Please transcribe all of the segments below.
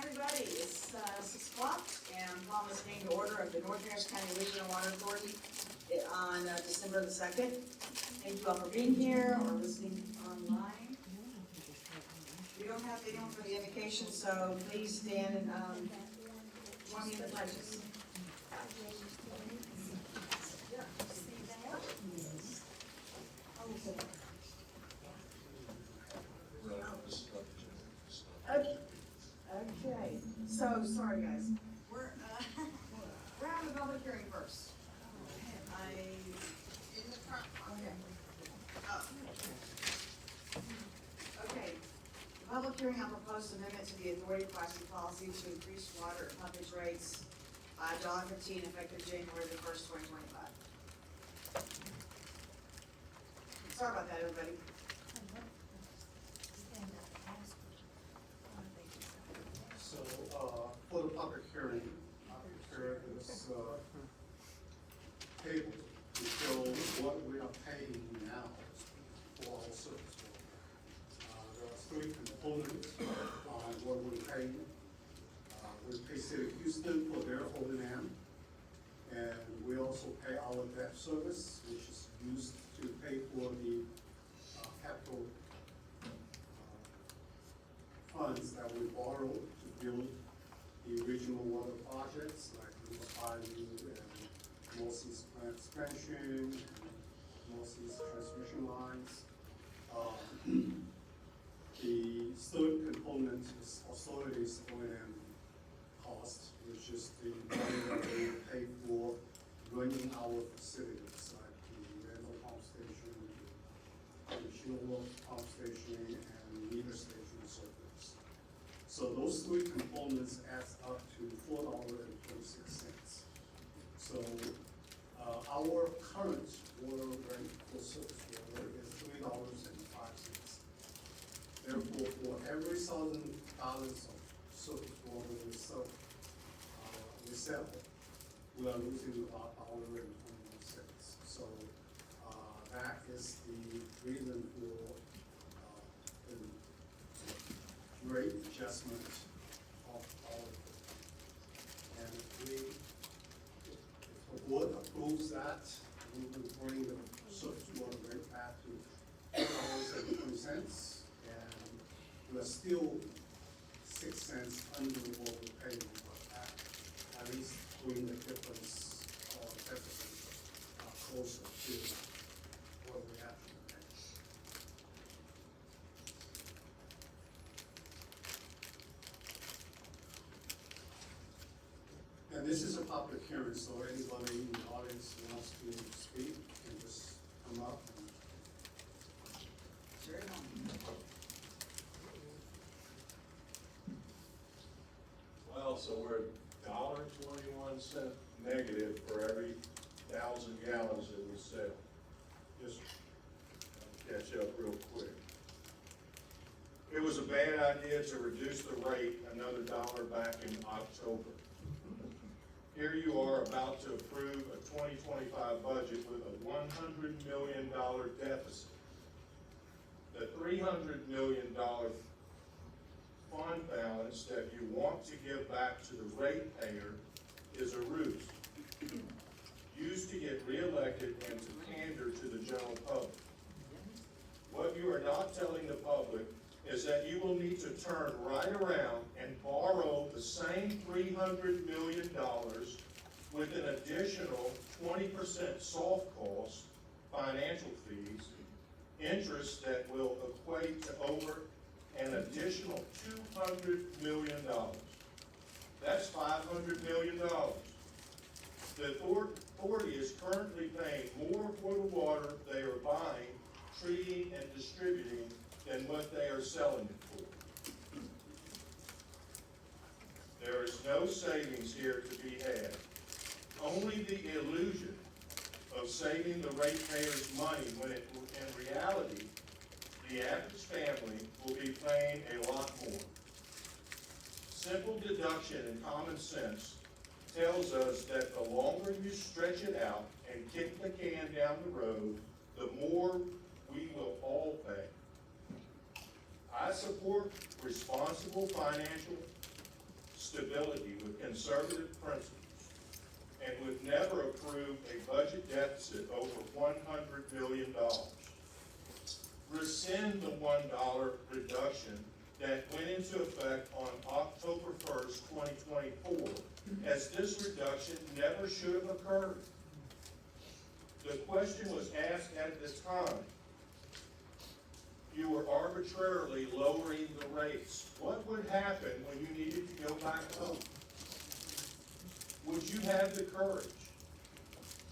everybody. It's 6 o'clock, and I'm calling this meeting to order of the North Harris County Regional Water Authority on December the 2nd. Thank you all for being here or listening online. We don't have anyone for the invocation, so please stand and join me in the pledges. Okay, so sorry guys, we're on the public hearing first. In the front. Okay. Okay. The public hearing on proposed amendment to the authority pricing policy to increase water and pumpage rates by $1.15 effective January the 1st, 2025. Sorry about that, everybody. So, for the public hearing, I prepared this table to show what we are paying now for our service. There are three components on what we're paying. We pay City of Houston for their O&M, and we also pay our debt service, which is used to pay for the capital funds that we borrow to build the regional water projects like River Bayou and Northeast plant expansion and Northeast transmission lines. The third component is authorities O&M cost, which is the money that we pay for running our facilities like the rental pump station, the chiller pump station, and meter station and so forth. So those three components adds up to $4.26. So our current water rate for surface water is $3.05. Therefore, for every $1,000 of surface water we sell, we are losing about $1.21. So that is the reason for the rate adjustment of all of it. And if the board approves that, we will bring the surface water rate back to $4.20, and we're still 6 cents under what we're paying, but at least bring the difference or deficit closer to what we actually pay. And this is a public hearing, so anybody in the audience who wants to speak can just come up. Sure. Well, so we're $1.21 negative for every 1,000 gallons that we sell. Just catch up real quick. It was a bad idea to reduce the rate another $1 back in October. Here you are about to approve a 2025 budget with a $100 million deficit. The $300 million fund balance that you want to give back to the ratepayer is a ruse, used to get reelected and to pander to the general public. What you are not telling the public is that you will need to turn right around and borrow the same $300 million with an additional 20% soft cost, financial fees, interest that will equate to over an additional $200 million. That's $500 million. The authority is currently paying more for the water they are buying, treating, and distributing than what they are selling it for. There is no savings here to be had. Only the illusion of saving the ratepayers money when in reality, the average family will be paying a lot more. Simple deduction and common sense tells us that the longer you stretch it out and kick the can down the road, the more we will all pay. I support responsible financial stability with conservative principles and would never approve a budget deficit over $100 million. Rescind the $1 reduction that went into effect on October 1st, 2024, as this reduction never should have occurred. The question was asked at the time. You were arbitrarily lowering the rates. What would happen when you needed to go back up? Would you have the courage?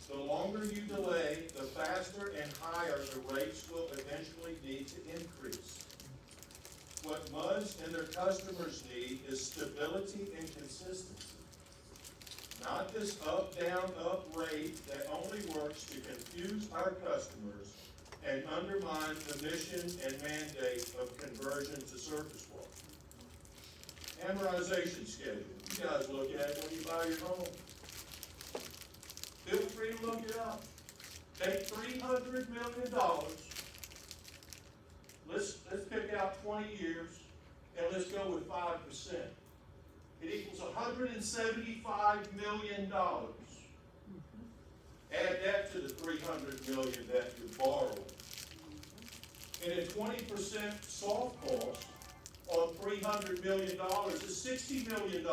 The longer you delay, the faster and higher the rates will eventually need to increase. What MUDs and their customers need is stability and consistency. Not this up, down, up rate that only works to confuse our customers and undermine the mission and mandate of conversion to surface water. Amortization schedule. You guys look at it when you buy your home. Feel free to look it up. Take $300 million. Let's pick out 20 years and let's go with 5%. It equals $175 million. Add that to the $300 million that you're borrowing. And a 20% soft cost on $300 million is $60 million.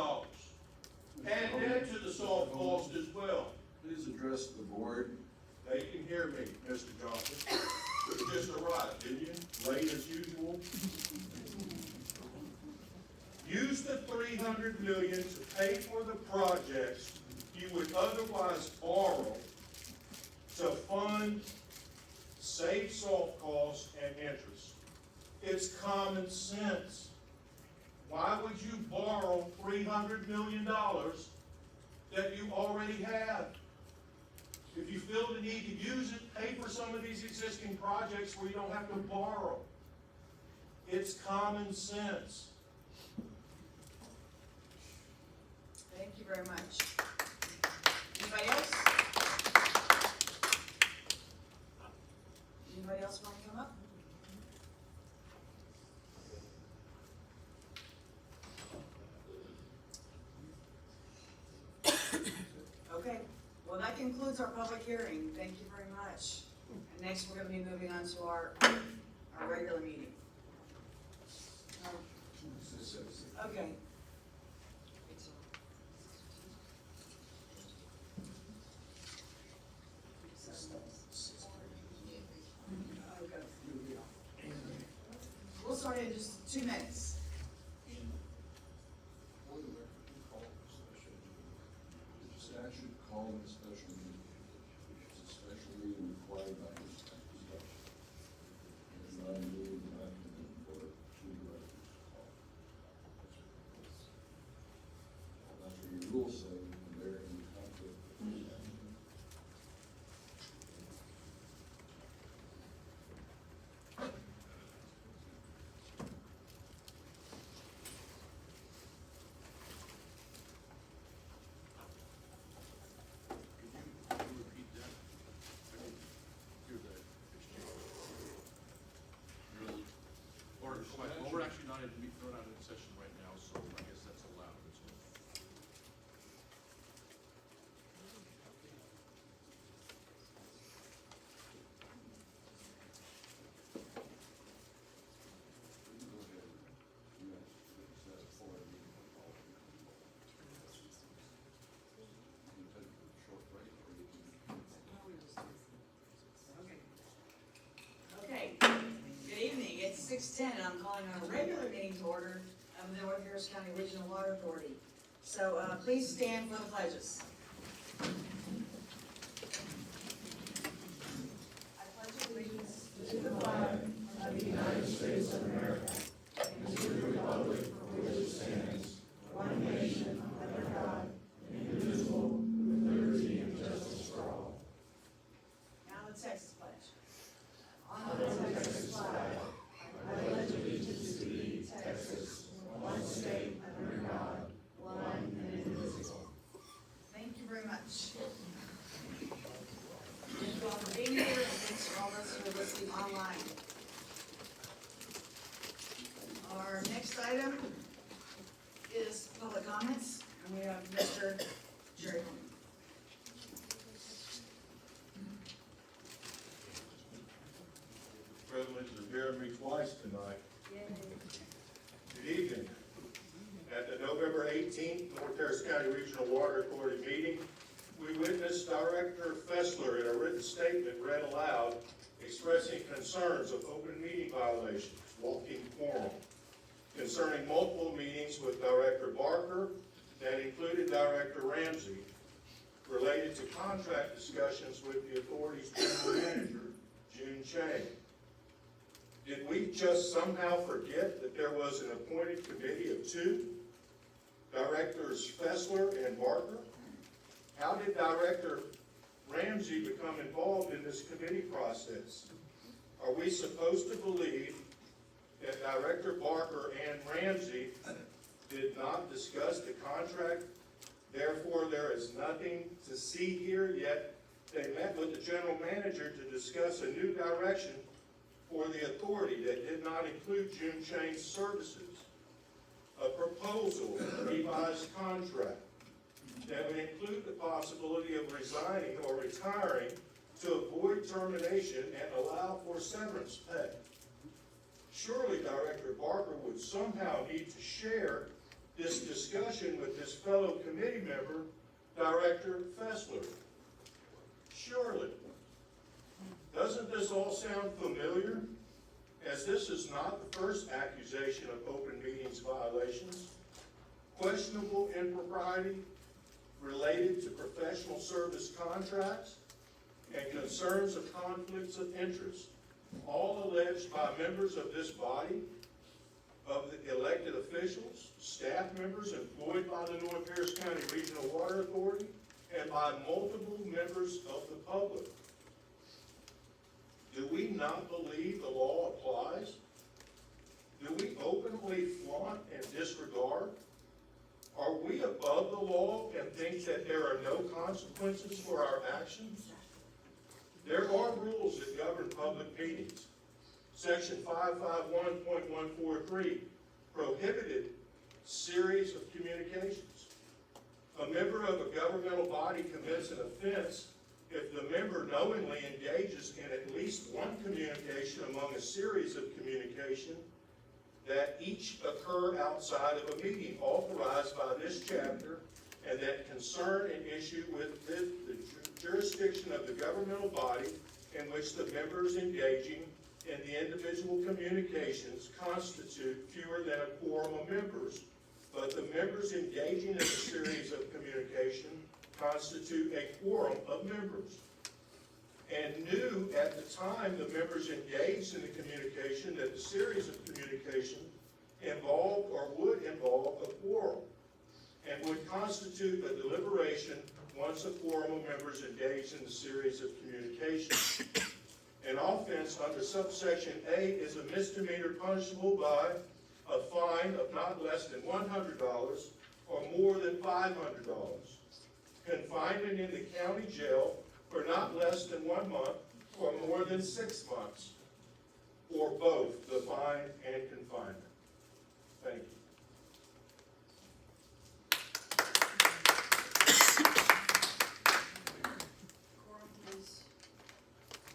Add that to the soft cost as well. Please address the board. They can hear me, Mr. Johnson. You just arrived, didn't you? Late as usual. Use the $300 million to pay for the projects you would otherwise borrow to fund safe soft costs and interest. It's common sense. Why would you borrow $300 million that you already have? If you feel the need to use it, pay for some of these existing projects where you don't have to borrow. It's common sense. Thank you very much. Anybody else? Anybody else want to come up? Okay, well, that concludes our public hearing. Thank you very much. And next, we're going to be moving on to our regular meeting. Okay. We'll start in just 2 minutes. For the record, who called the special meeting? The statute called it a special meeting. It's a special meeting required by the statute. It's not a meeting that can be for two directors to call. That's what your rules say, and they're in conflict with the statute. Well, we're actually not in, we're not in session right now, so I guess that's allowed. Okay, good evening, it's 6:10, and I'm calling on a regular meeting to order of the North Harris County Regional Water Authority. So, please stand for the pledges. I pledge allegiance to the flag of the United States of America and to the republic for which it stands, one nation, under God, indivisible, with liberty and justice for all. Now the Texas pledge. On the Texas flag, I pledge allegiance to thee, Texas, one state under God, one and indivisible. Thank you very much. Thank you all for being here, and thanks for all those who are listening online. Our next item is public comments, and we have Mr. Jerry Holman. Privilege of hearing me twice tonight. Good evening. At the November 18th North Harris County Regional Water Authority meeting, we witnessed Director Fessler in a written statement read aloud expressing concerns of open meeting violations, walking quorum, concerning multiple meetings with Director Barker that included Director Ramsey, related to contract discussions with the authority's general manager, June Chang. Did we just somehow forget that there was an appointed committee of two, Directors Fessler and Barker? How did Director Ramsey become involved in this committee process? Are we supposed to believe that Director Barker and Ramsey did not discuss the contract? Therefore, there is nothing to see here, yet they met with the general manager to discuss a new direction for the authority that did not include June Chang's services. A proposal, a revised contract that would include the possibility of resigning or retiring to avoid termination and allow for severance pay. Surely Director Barker would somehow need to share this discussion with his fellow committee member, Director Fessler. Surely. Doesn't this all sound familiar? As this is not the first accusation of open meetings violations, questionable impropriety related to professional service contracts, and concerns of conflicts of interest, all alleged by members of this body, of the elected officials, staff members employed by the North Harris County Regional Water Authority, and by multiple members of the public. Do we not believe the law applies? Do we openly flaunt and disregard? Are we above the law and think that there are no consequences for our actions? There are rules that govern public meetings. Section 551.143 prohibited series of communications. A member of a governmental body commits an offense if the member knowingly engages in at least one communication among a series of communication that each occur outside of a meeting authorized by this chapter and that concern an issue with the jurisdiction of the governmental body in which the members engaging in the individual communications constitute fewer than a quorum of members, but the members engaging in a series of communication constitute a quorum of members. And knew at the time the members engaged in the communication that the series of communication involved or would involve a quorum and would constitute a deliberation once a quorum of members engaged in the series of communications. An offense under subsection A is a misdemeanor punishable by a fine of not less than $100 or more than $500, confinement in the county jail for not less than 1 month or more than 6 months, or both the fine and confinement. Thank you. Quorum, please.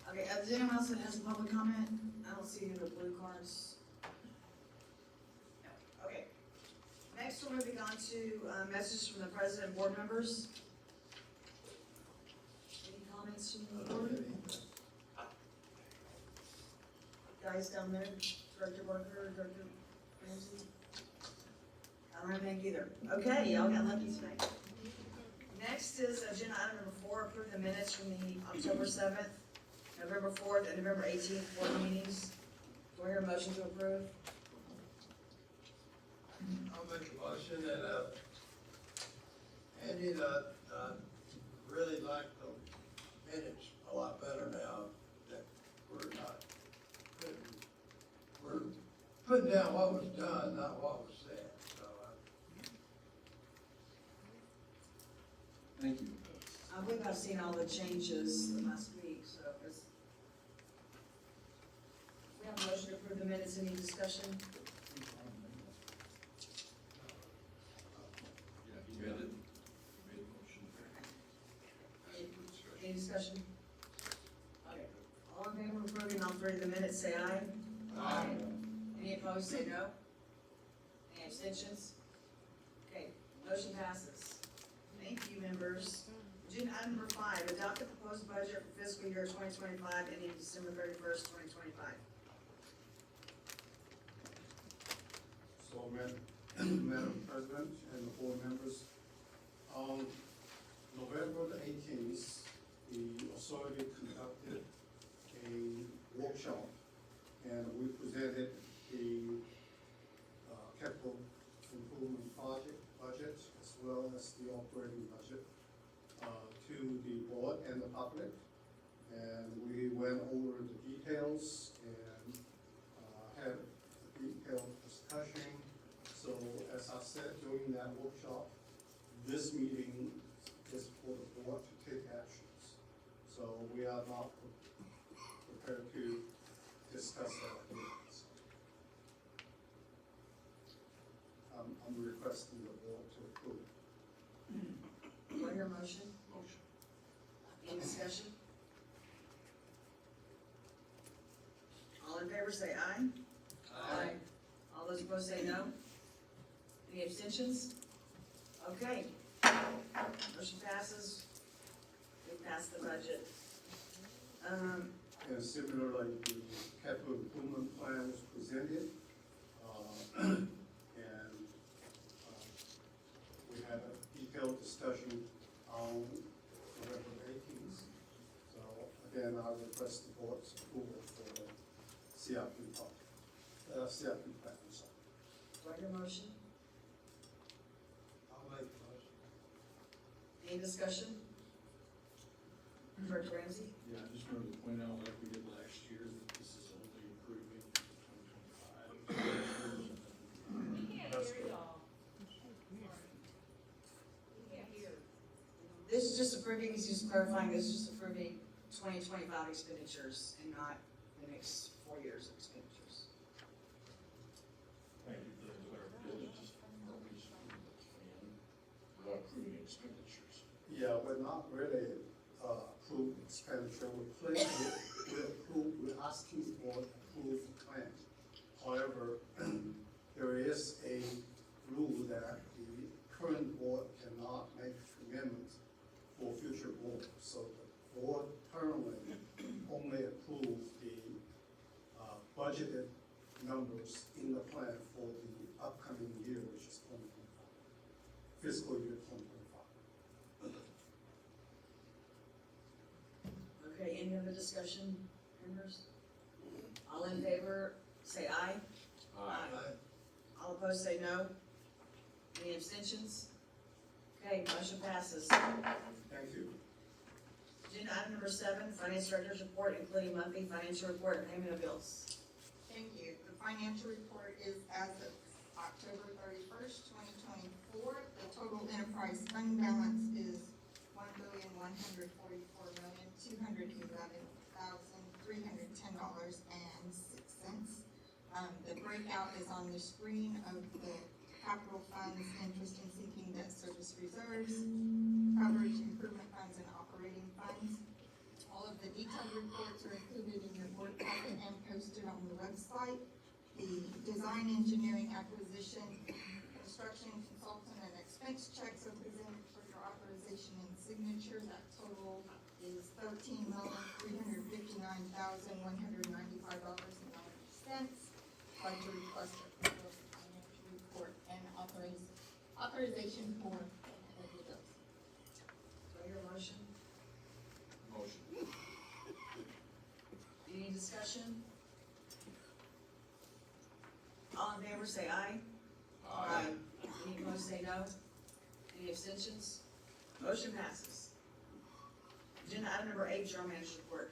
Okay, is there anyone else that has a public comment? I don't see any of the blue cards. No. Okay. Next, we're moving on to messages from the president and board members. Any comments from the board? Guys down there, Director Barker, Director Ramsey? I don't have any either. Okay, y'all got lucky tonight. Next is agenda item number 4, approve the minutes from the October 7th, November 4th, and November 18th board meetings. Do I hear a motion to approve? I'll make a motion that, Andy, really like the minutes a lot better now that we're putting down what was done, not what was said, so, Thank you. I believe I've seen all the changes last week, so it's. We have a motion to approve the minutes, any discussion? discussion? Okay, all in favor of approving all three of the minutes, say aye. Aye. Any opposed, say no. Any abstentions? Okay, motion passes. Thank you, members. Agenda item number 5, adopt the proposed budget for fiscal year 2025 ending December 31st, 2025. So, Madam President and the board members, on November the 18th, the authority conducted a workshop, and we presented the capital improvement project budget as well as the operating budget to the board and the public. And we went over the details and had a detailed discussion. So as I said during that workshop, this meeting is for the board to take actions. So we are not prepared to discuss that. I'm requesting the board to approve. Do I hear a motion? Motion. Any discussion? All in favor say aye. Aye. All those opposed say no. Any abstentions? Okay. Motion passes. We passed the budget. And similarly, the capital improvement plan was presented, and we had a detailed discussion on November 18th. So again, I request the board's approval for the CIP project, CIP plan, I'm sorry. Do I hear a motion? I'll make the motion. Any discussion? Director Ramsey? Yeah, I just wanted to point out, like we did last year, that this is only approving 2025. That's good. This is just approving, he's just clarifying, this is just approving 2025 expenditures and not the next 4 years of expenditures. Thank you for the clarification. Just always approving the plan without approving expenditures. Yeah, we're not really approved expenditure, we're asking for approved plan. However, there is a rule that the current board cannot make commitments for future boards. So the board currently only approves the budgeted numbers in the plan for the upcoming year, which is 2025, fiscal year 2025. Okay, any other discussion, members? All in favor, say aye. Aye. All opposed, say no. Any abstentions? Okay, motion passes. Thank you. Agenda item number 7, Finance Director's Report, including monthly financial report and payment of bills. Thank you. The financial report is as of October 31st, 2024. The total enterprise fund balance is $1,144,211,310.06. The breakout is on the screen of the capital funds, interest and sinking debt service reserves, coverage improvement funds, and operating funds. All of the detailed reports are included in your board packet and posted on the website. The design, engineering, acquisition, construction, consultant, and expense checks are presented for your authorization and signature. That total is $13,359,195.90. I'd like to request approval of the financial report and authorization for payment of the bills. Do I hear a motion? Motion. Any discussion? All in favor, say aye. Any opposed, say no. Any abstentions? Motion passes. Agenda item number 8, General Manager's Report.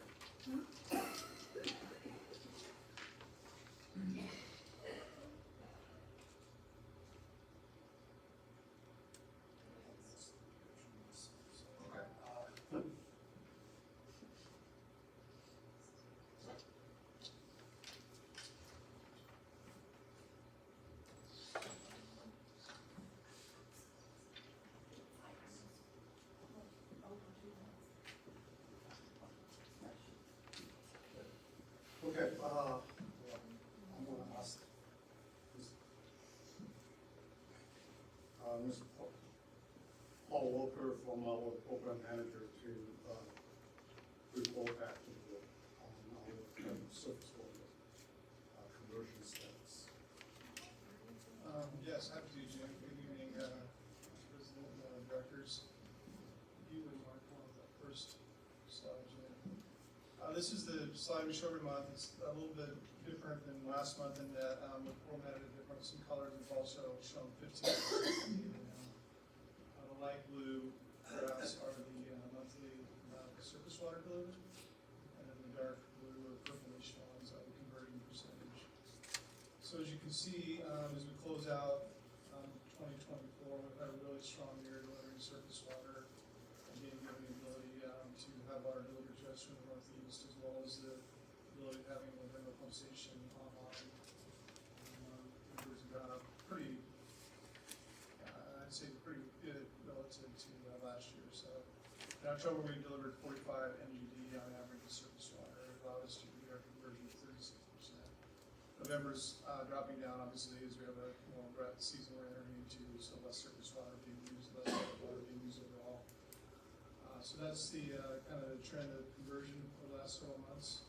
Mr. Paul Walker from our program manager to report back to the board on our surface water conversion status. Yes, happy to, Jim. Good evening, President, Directors. You would mark one of the first slides, Jim. This is the slide we showed every month. It's a little bit different than last month in that we formatted it different, some colors. We've also shown 15. The light blue graphs are the monthly surface water delivered, and then the dark blue or purplish ones are the converting percentage. So as you can see, as we close out 2024, we've had a really strong year delivering surface water, again, giving the ability to have water delivered to us from the northeast, as well as the ability of having the Denver pump station online. Numbers have gone up pretty, I'd say pretty good relative to last year. So in October, we delivered 45 MGD on average of surface water. It allowed us to do our conversion of 36%. November's dropping down, obviously, as we have a more wet season we're entering into, so less surface water being used, less water being used overall. So that's the kind of the trend of conversion over the last several months.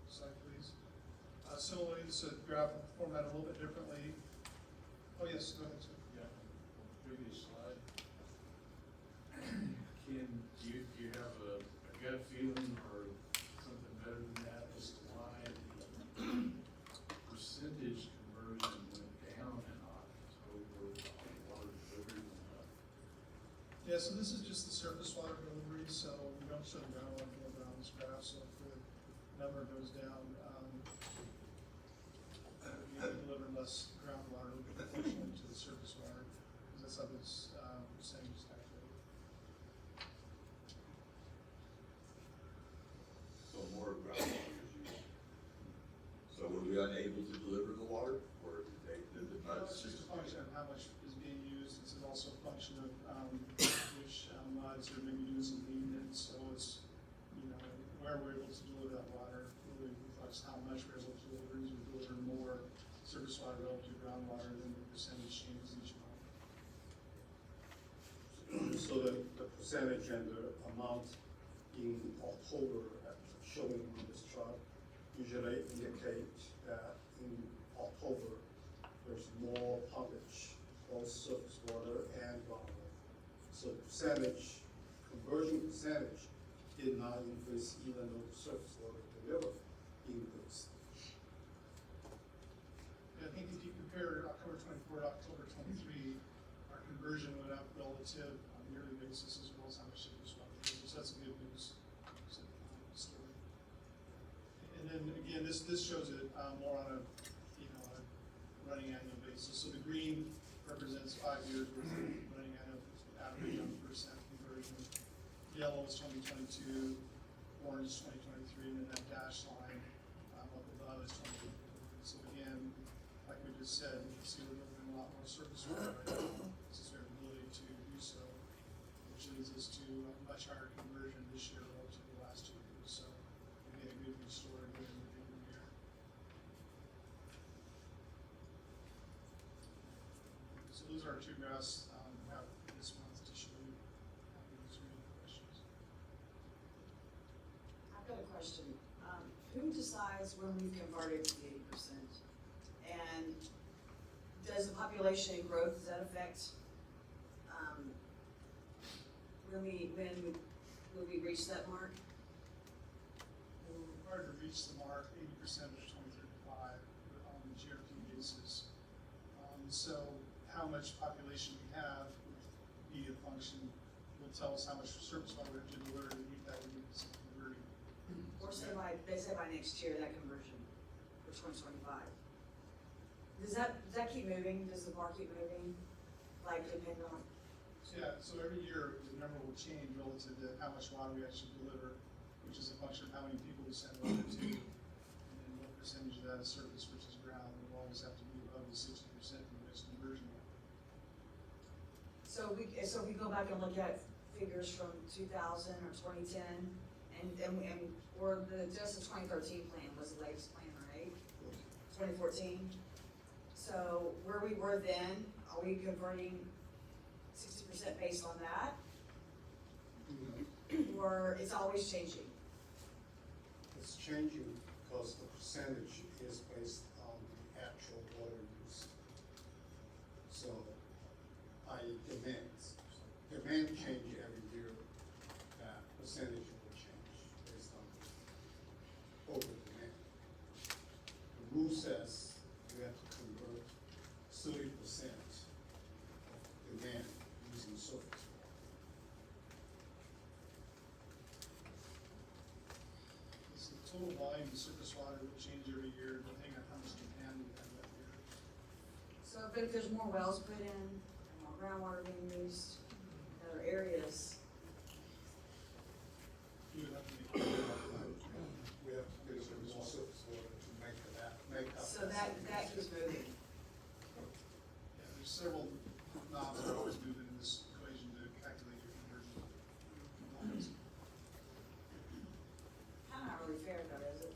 Slide, please. Similarly, this graph will format a little bit differently. Oh, yes, go ahead, sir. Yeah, previous slide. Do you have a gut feeling or something better than that as to why the percentage conversion went down in October on water delivery went up? Yeah, so this is just the surface water delivery, so we don't show the groundwater delivery on this graph, so if the number goes down, we deliver less groundwater, we can push into the surface water, because that's how this percentage is calculated. So more groundwater is used. So were we unable to deliver the water, or did they, It's just a function of how much is being used, it's also a function of which muds are maybe doing some maintenance, so it's, you know, where we're able to deliver that water really reflects how much we're able to deliver. As we deliver more surface water relative to groundwater, then the percentage changes each month. So the percentage and the amount in October showing on this chart usually indicate that in October, there's more pumpage, both surface water and groundwater. So percentage, conversion percentage did not increase even though the surface water delivered increased. I think if you compare October 24 to October 23, our conversion went up relative on a yearly basis as well as how much surface water we use. So that's a good news story. And then again, this shows it more on a running annual basis. So the green represents 5 years worth of running annual average on percent conversion. Yellow is 2022, orange is 2023, and then that dash line up above is 2024. So again, like we just said, you can see we're delivering a lot more surface water right now, since we have the ability to do so, which leads us to a much higher conversion this year relative to the last 2 years. So again, a good news story here in the beginning of the year. So those are our two graphs we have this month to show you. Answer any questions. I've got a question. Who decides when we've converted to the 80%? And does the population growth, does that affect, when will we reach that mark? We're required to reach the mark 80% of 2035 on the GRP basis. So how much population we have would be a function, will tell us how much surface water we have to deliver to meet that 80% converting. Or they say by next year, that conversion for 2025. Does that keep moving? Does the bar keep moving? Like depend on? Yeah, so every year the number will change relative to how much water we actually deliver, which is a function of how many people we send water to, and then what percentage of that is surface versus ground. We'll always have to be above the 60% in this conversion. So if we go back and look at figures from 2000 or 2010, or just the 2013 plan was the latest plan, right? 2014. So where we were then, are we converting percent based on that? Or it's always changing? It's changing because the percentage is based on the actual water use. So demand change every year, that percentage will change based on over demand. The rule says you have to convert 30% of demand using surface water. So the total volume of surface water will change every year depending on how much demand we have that year. So, but if there's more wells put in, and more groundwater being used in other areas, We would have to make. We have to get some more surface water to make up. so that keeps moving. Yeah, there's several knobs that always move in this equation to calculate your conversion components. Kinda not really fair though, is it?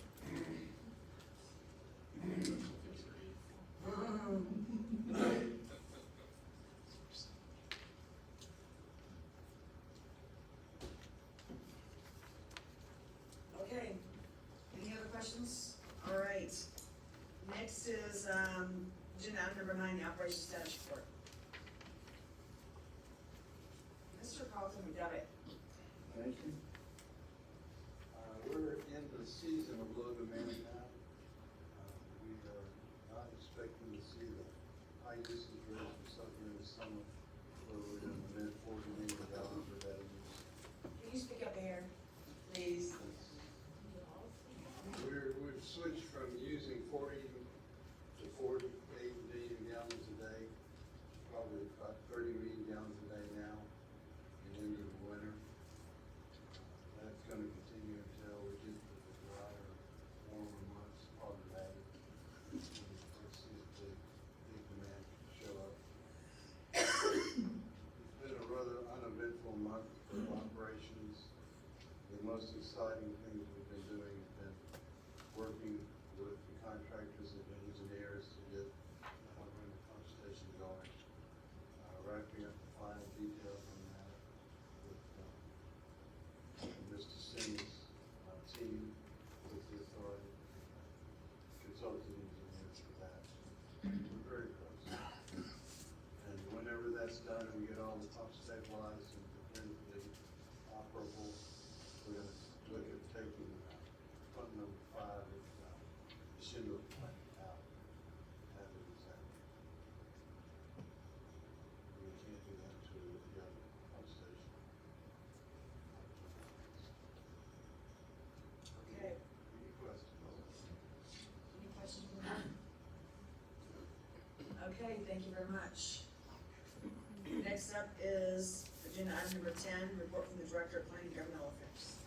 Okay, any other questions? All right, next is, agenda item number 9, the operations status report. Mr. Carlton, we got it. Thank you. We're in the season of low demand now. We are not expecting to see the high usage rates we saw during the summer, where we're in the mid 40 million gallons per day use. Can you speak up here, please? We've switched from using 40 to 48 million gallons a day, probably about 30 million gallons a day now, and into the winter. That's gonna continue until we get to the drier, warmer months, probably that. Let's see if the big demand show up. It's been a rather uneventful month for operations. The most exciting things we've been doing have been working with the contractors and engineers to get bring the pump station going. Wrapping up the final details on that with Mr. Simmons' team with the authority, consulting engineers for that. We're very close. And whenever that's done and we get all the pumps stabilized and definitively operable, we're gonna look at taking pump number 5 of the Shingle plant out, have it exact. We can't do that to the other pump station. Okay, Any questions? any questions from that? Okay, thank you very much. Next up is agenda item number 10, report from the Director of Planning and Governmental Affairs.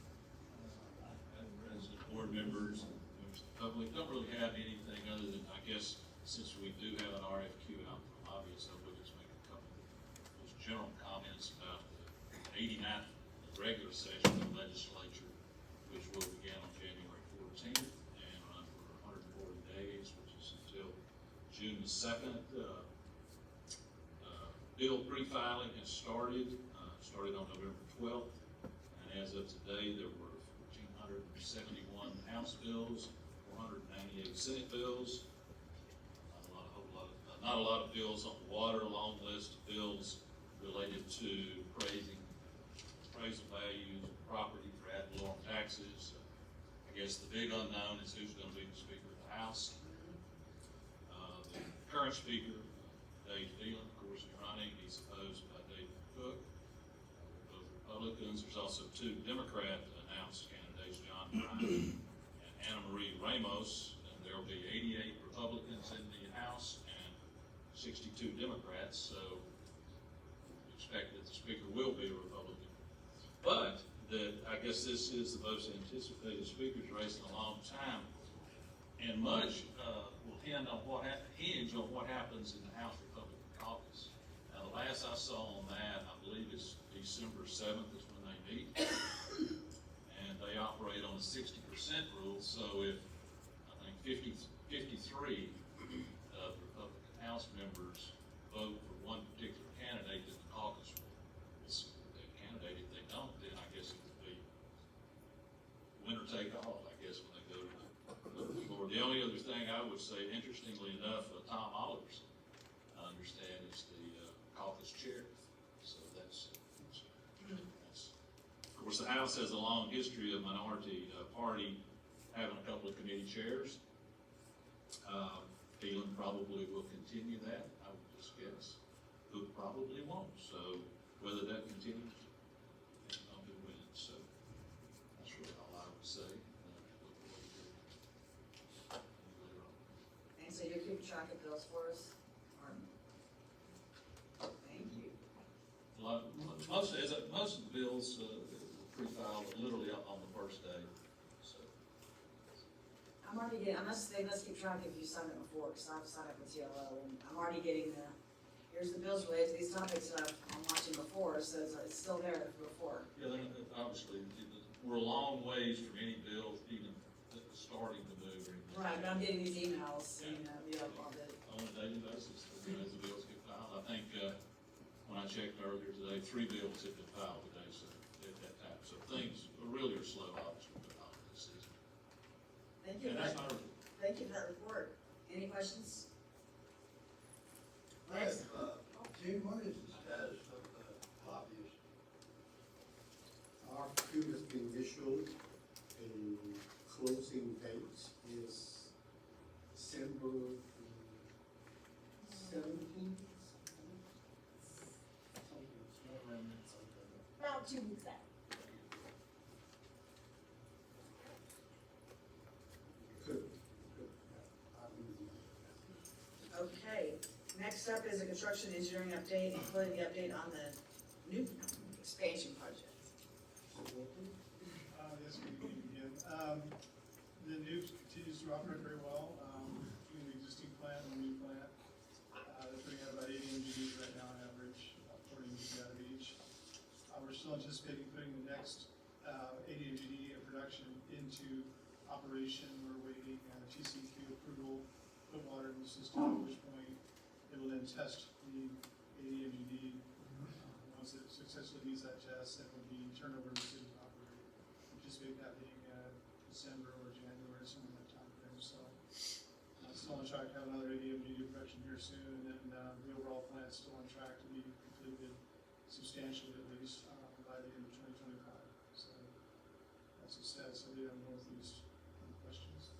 Madam President, board members, and members of the public, don't really have anything other than, I guess, since we do have an RFQ out for lobbyists, I would just make a couple of just general comments about the 89th regular session of the legislature, which will begin on January 14th and run for 140 days, which is until June the 2nd. Bill pre-filing has started on November 12th, and as of today, there were 1,471 House bills, 498 Senate bills, not a lot of bills on water, a long list of bills related to appraisal values, property for ad valorem taxes. I guess the big unknown is who's gonna be the Speaker of the House. The current Speaker, Dave Thielen, of course, is running. He's opposed by David Cook. Both Republicans. There's also 2 Democrat announced candidates, John Bryan and Anna Marie Ramos. And there will be 88 Republicans in the House and 62 Democrats. So we expect that the Speaker will be a Republican. But I guess this is the most anticipated Speaker's race in a long time. And much will hinge on what happens in the House Republican caucus. Now, the last I saw on that, I believe it's December 7th is when they meet. And they operate on a 60% rule, so if, I think 53 of the Republican House members vote for one particular candidate, then the caucus will would say, interestingly enough, Tom Oliver's, I understand, is the caucus chair. So that's, of course, the House has a long history of minority party having a couple of committee chairs. Phelan probably will continue that, I would just guess. Who probably won't, so whether that continues, I'll be winning, so that's really all I would say. Look forward to it later on. And so you're keeping track of bills for us? Thank you. Most of the bills pre-filed literally on the first day, so. I'm already getting, they must keep track if you signed up before, because I've signed up with TLO, and I'm already getting here's the bills related to these topics that I'm watching before, so it's still there before. Yeah, obviously, we're a long ways from any bills even starting to move. Or anything. Right, but I'm getting these emails, all the. On a daily basis, as the bills get filed. I think, when I checked earlier today, 3 bills have been filed today, so at that time. So things really are slow, obviously, but not this season. Thank you. And that's not, Thank you for that report. Any questions? I have, Gene, what is the status of the lobbyists? Our queue has been issued, a closing date is December 17th. About 2 weeks out. Good. Okay, next up is a construction engineering update, including the update on the new expansion project. Yes, we can begin. The new continues to operate very well, between the existing plant and the new plant. They're putting out about 80 MGDs right now on average, 40 MGD out of each. We're still anticipating putting the next 80 MGD of production into operation. We're waiting TCQ approval, put water in the system, at which point it will then test the 80 MGD. Once it successfully meets that test, then it will be turned over to the city to operate. Anticipate that being December or January, somewhere in that time frame. So still on track to have another 80 MGD production here soon, and then the overall plan is still on track to be completed substantially at least by the end of 2025. So that's the status of the Northeast. Any questions?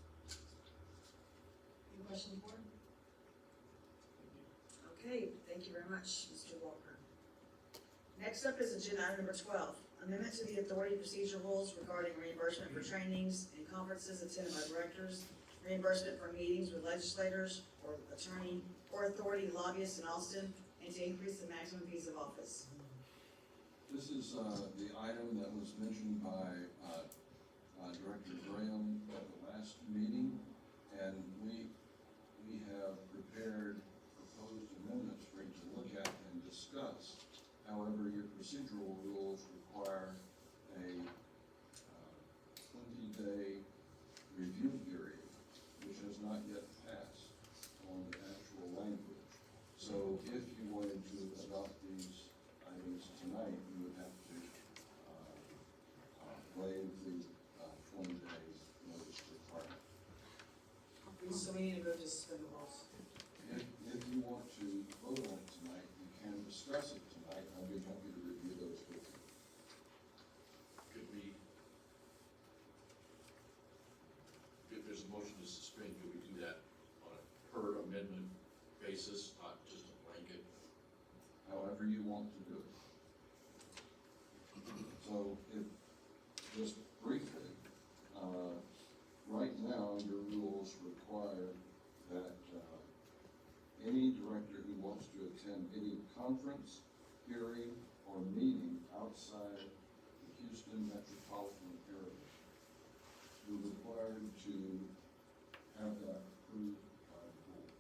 Any questions, board? Thank you. Okay, thank you very much, Mr. Walker. Next up is agenda item number 12, amendment to the authority procedure rules regarding reimbursement for trainings and conferences attended by directors, reimbursement for meetings with legislators or attorney or authority lobbyists in Austin, and to increase the maximum fees of office. This is the item that was mentioned by Director Graham at the last meeting, and we have prepared proposed amendments for you to look at and discuss. However, your procedural rules require a 20-day review period, which has not yet passed on the actual language. So if you wanted to adopt these items tonight, you would have to waive the 20-day notice requirement. So we need to move to suspend the rules. If you want to vote on it tonight, you can discuss it tonight. I'll be happy to review those with you. If there's a motion to suspend, could we do that on a per amendment basis, not just a blanket? However you want to do it. So just briefly, right now, your rules require that any director who wants to attend any conference, hearing, or meeting outside the Houston metropolitan area is required to have that approved by the board.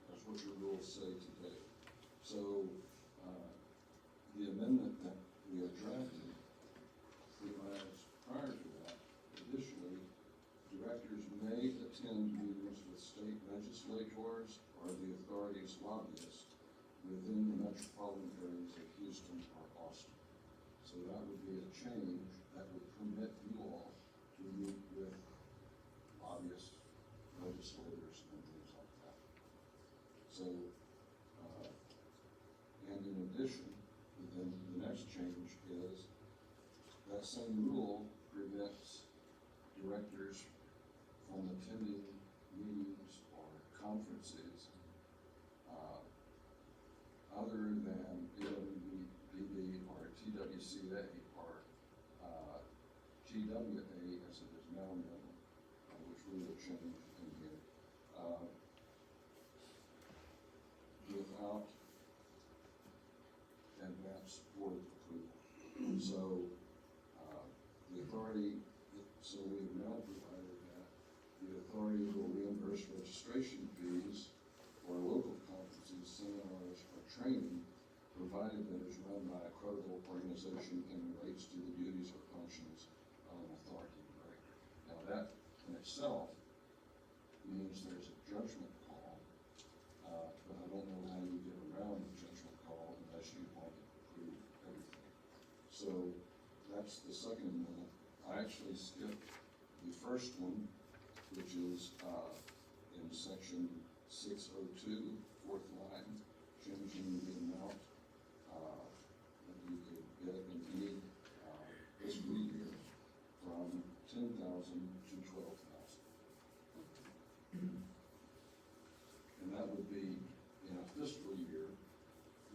That's what your rules say today. So the amendment that we are drafting provides prior to that, additionally, directors may attend meetings with state legislators or the authority's lobbyists within the metropolitan areas of Houston or Austin. So that would be a change that would permit you all to meet with lobbyists, So, and in addition, then the next change is that same rule prevents directors from attending meetings or conferences other than AWBB or TWCA or TWA as it is now known, which we will change in here, without advance board approval. So, the authority, so we've now provided that the authority will reimburse registration fees for local conferences, seminars, or training, provided that it's run by a credible organization and relates to the duties or functions of an authority director. Now that in itself means there's a judgment call, but I don't know how you get around the judgment call unless you want to approve everything. So that's the second amendment. I actually skipped the first one, which is in section 602, fourth line, changing the amount that you could get in any fiscal year from 10,000 to 12,000. And that would be in a fiscal year,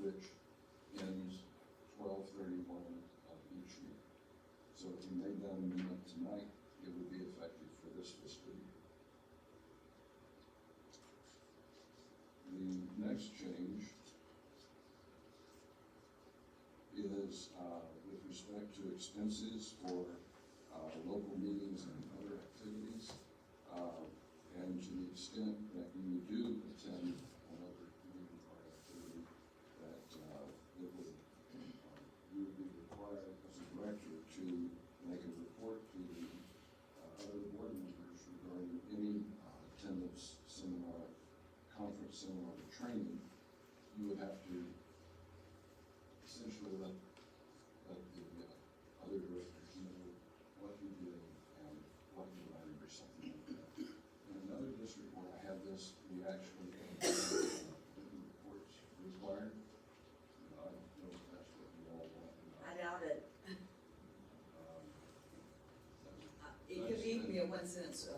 which ends 12/31 of each year. So if we made that amendment tonight, it would be effective for this fiscal year. The next change is with respect to expenses for local meetings and other activities. And to the extent that you do attend another meeting or activity, that it would, you would be required as a director to make a report to the other board members regarding any attendance, seminar, conference, seminar, or training. You would have to essentially let the other directors know what you did and what you learned or something like that. In another district where I had this, we actually had written reports required. I don't know if that's what you all want. I doubt it. It could even be a one sentence. I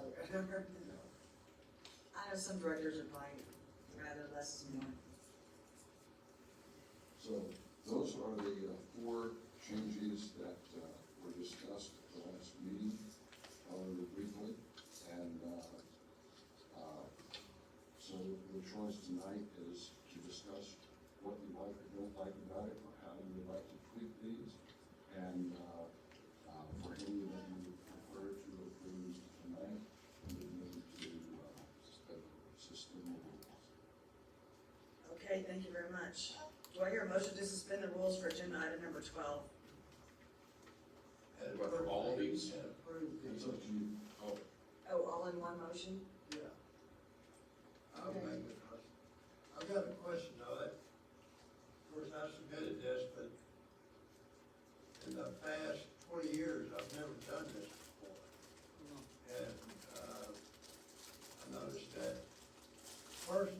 know some directors would probably rather less is more. So those are the four changes that were discussed at the last meeting, however briefly. And so the choice tonight is to discuss what you like or don't like about it, or how you would like to tweak these, and for any that you would prefer to approve tonight, we would move to system rules. Okay, thank you very much. Do I hear a motion to suspend the rules for agenda item number 12? And What, for all of these? And approve It's these. up to you. Oh, all in one motion? Yeah. I'll Okay. make it. I've got a question though. Of course, I submitted this, but in the past 20 years, I've never done this before. And I noticed that first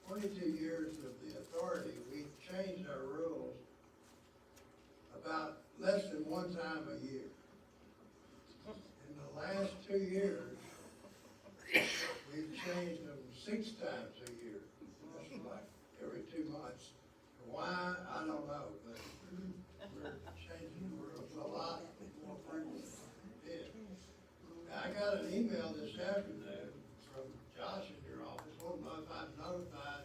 22 years of the authority, we changed our rules about less than one time a year. In the last 2 years, we've changed them 6 times a year. That's like every 2 months. Why, I don't know, but we're changing the rules a lot more frequently than we did. Now, I got an email this afternoon from Josh in your office, wanting to know if I've notified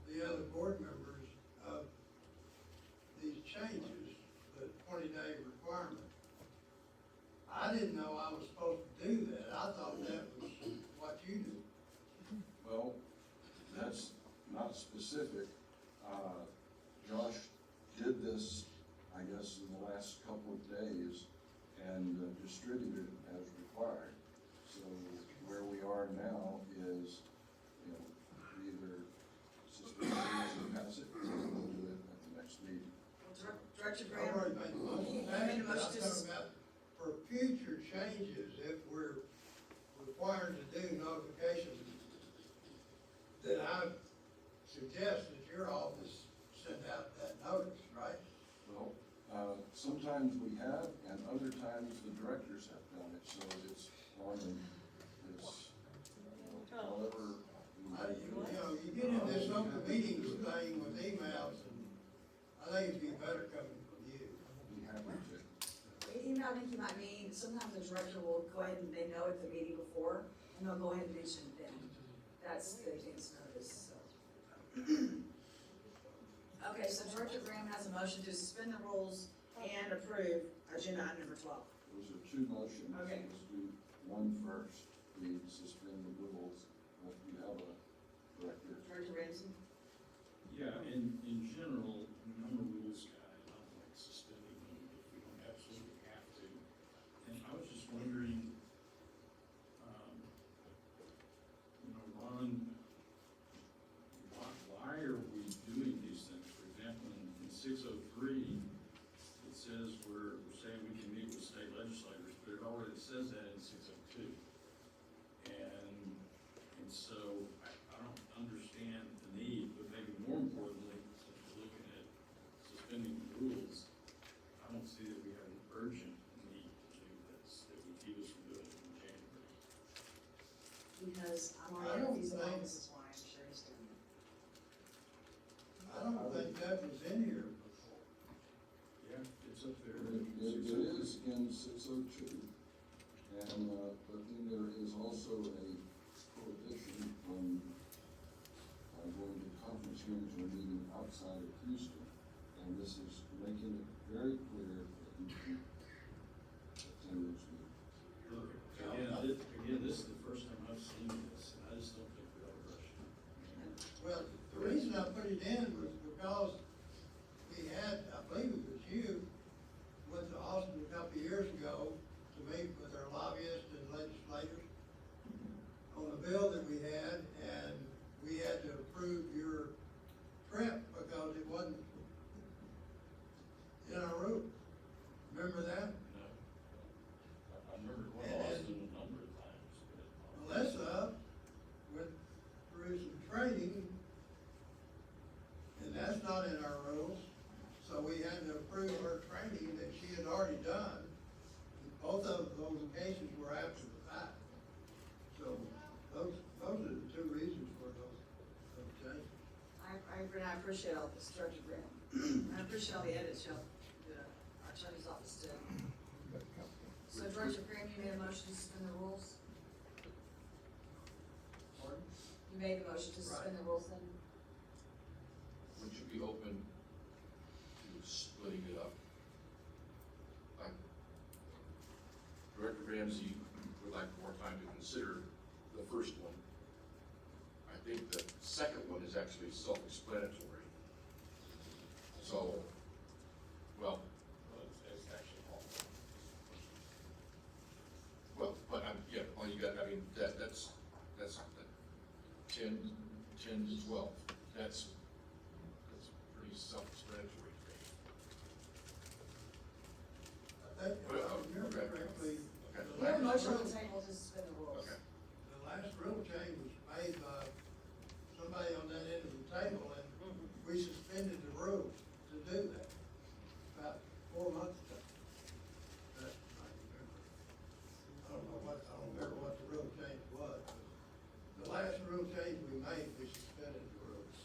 the other board members of these changes, the 20-day requirement. I didn't know I was supposed to do that. I thought that was what you do. Well, that's not specific. Josh did this, I guess, in the last couple of days and distributed it as required. So where we are now is, you know, either suspend it and pass it, or we'll do it at the next meeting. Well, Director I've Graham? already made the motion. You made a motion I'm to talking about for future changes, if we're required to do notification, that I suggest that your office send out that notice, right? Well, sometimes we have, and other times the directors have done it, so it's on, it's, however. You get into this open meetings thing with emails, and I think it'd be better coming from you. We have to. Email, I think you might mean, sometimes the director will go ahead and they know at the meeting before, and they'll go ahead and mention it then. That's the advance notice, so. Okay, so Director Graham has a motion to suspend the rules and approve agenda item number 12. Those are two motions. Okay. Let's do one first, we suspend the rules, but we have a director. Director Ramsey? Yeah, in general, I'm a rules guy, I don't like suspending them if we don't absolutely have to. And I was just wondering, Ron, why are we doing these things? For example, in 603, it says we're saying we can meet with state legislators, but it already says that in 602. And so I don't understand the need, but maybe more importantly, since we're looking at suspending the rules, I don't see that we have an urgent need to do this, that would keep us from doing it in January. Because I'm I already don't at these think- events, this is why I'm sure he's doing it. I don't think that was in here before. Yeah, it's up there. It is in 602, and, but then there is also a prohibition on going to conference hearings or meeting outside of Houston. And this is making it very clear that you can attend those meetings. Again, this is the first time I've seen this, and I just don't think we ought to rush it. Well, the reason I put it in was because we had, I believe it was you, went to Austin a couple of years ago to meet with our lobbyists and legislators on the bill that we had, and we had to approve your trip because it wasn't in our route. Remember that? No. I remember going to Austin a number of times, but. Melissa went through some training, and that's not in our rules, so we had to approve her training that she had already done. Both of those cases were after the fact. So those are the two reasons for those changes. I appreciate all this, Director Graham. I appreciate all the edits y'all, our attorney's office did. So Director Graham, you made a motion to suspend the rules? Pardon? You made the motion to suspend the rules then? Would you be open to splitting it up? Director Ramsey would like more time to consider the first one. I think the second one is actually self-explanatory. So, well, It's actually all. well, but yeah, all you got, I mean, that's 10 to 12. That's pretty self-explanatory to me. I think, if I remember correctly, Okay. We have a motion on the table to suspend the rules. Okay. the last rule change was made by somebody on that end of the table, and we suspended the rules to do that about 4 months ago. That I remember. I don't remember what the rule change was, but the last rule change we made, we suspended the rules.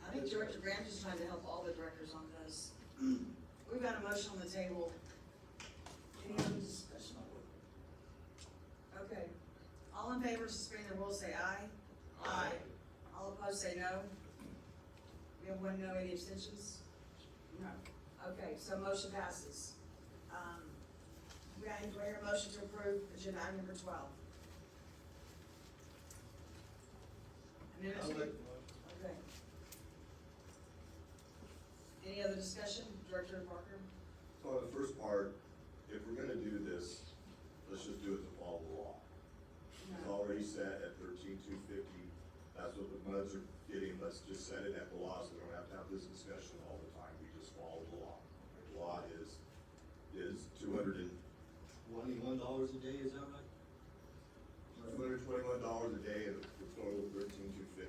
I think Director Graham just trying to help all the directors on this. We've got a motion on the table. Any other discussion? Okay. All in favor of suspending the rules, say aye. Aye. All opposed, say no. We have one no, any abstentions? No. Okay, so motion passes. Do I hear a motion to approve agenda item number 12? I'll make the motion. Okay. Any other discussion, Director Parker? So on the first part, if we're gonna do this, let's just do it to follow the law. It's already set at 13,250, that's what the MUDs are getting, let's just set it at the law, so we don't have to have this discussion all the time, we just follow the law. The law is $221 $21 a day, is that right? $221 a day, and the total of 13,250.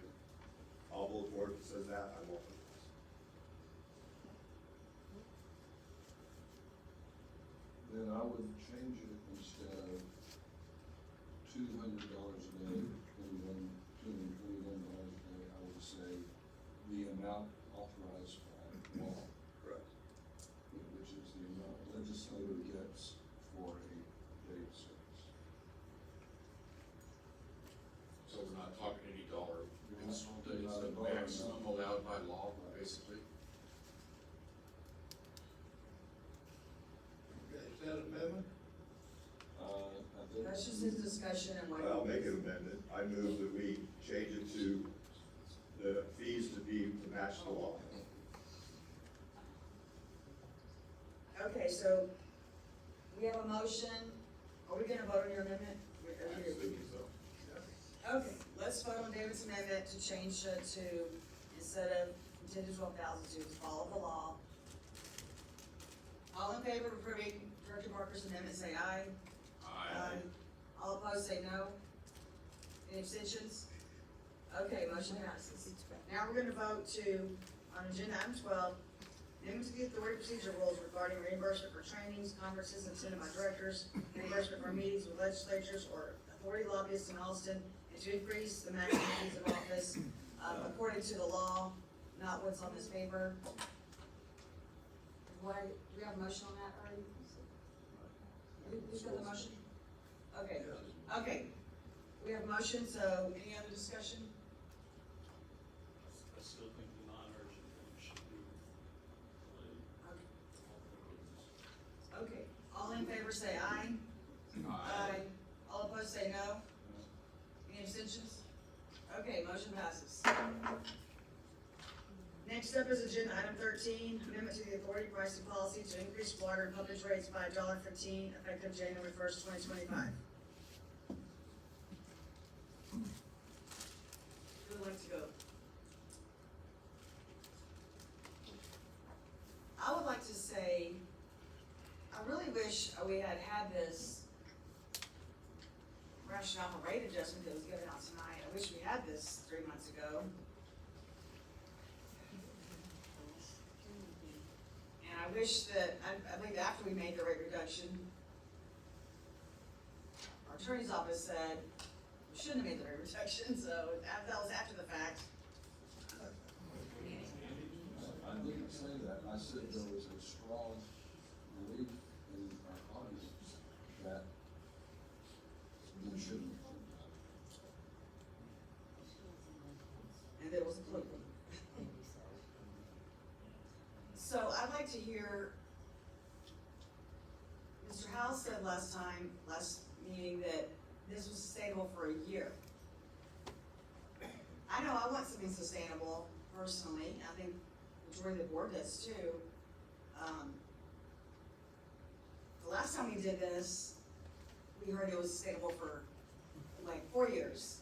I'll vote says that, I won't do this. Then I would change it instead of $200 a day, $221 a day, I would say the amount authorized by law, Correct. which is the amount a legislator gets for a day of service. So we're not talking any dollar install days, Not a the dollar maximum amount. allowed by law, basically. Okay, is that amendment? I think. That's just his discussion and what. I'll make an amendment. I move that we change it to the fees to be to match the law. Okay, so we have a motion. Are we gonna vote on your amendment? I'm assuming so. Okay, let's vote on David's amendment to change it to, instead of 10 to 12,000, to follow the law. All in favor of approving Director Barker's amendment, say aye. All opposed, say no. Any abstentions? Okay, motion passes. Now we're gonna vote to, on agenda item 12, amendment to the authority procedure rules regarding reimbursement for trainings, conferences, and attended by directors, reimbursement for meetings with legislatures or authority lobbyists in Austin, and to increase the maximum fees of office, according to the law, not what's on this paper. Why, do we have a motion on that already? Who's got the motion? Okay, okay. We have a motion, so any other discussion? I still think the non-urgent thing should be delayed. Okay, all in favor say aye. Aye. All opposed say no. Any abstentions? Okay, motion passes. Next up is agenda item 13, amendment to the authority pricing policy to increase water and public rates by $1.15 effective January 1st, 2025. Who would like to go? I would like to say, I really wish we had this rationale for rate adjustment that was given out tonight. I wish we had this 3 months ago. And I wish that, I believe after we made the rate reduction, our attorney's office said, we shouldn't have made the rate reduction, so that was after the fact. I didn't say that, I said there was a strong belief in our audience that we shouldn't have done that. And there was a clue. So I'd like to hear, Mr. Howell said last meeting that this was sustainable for a year. I know I want something sustainable personally, I think the majority of the board does too. The last time we did this, we heard it was sustainable for like 4 years.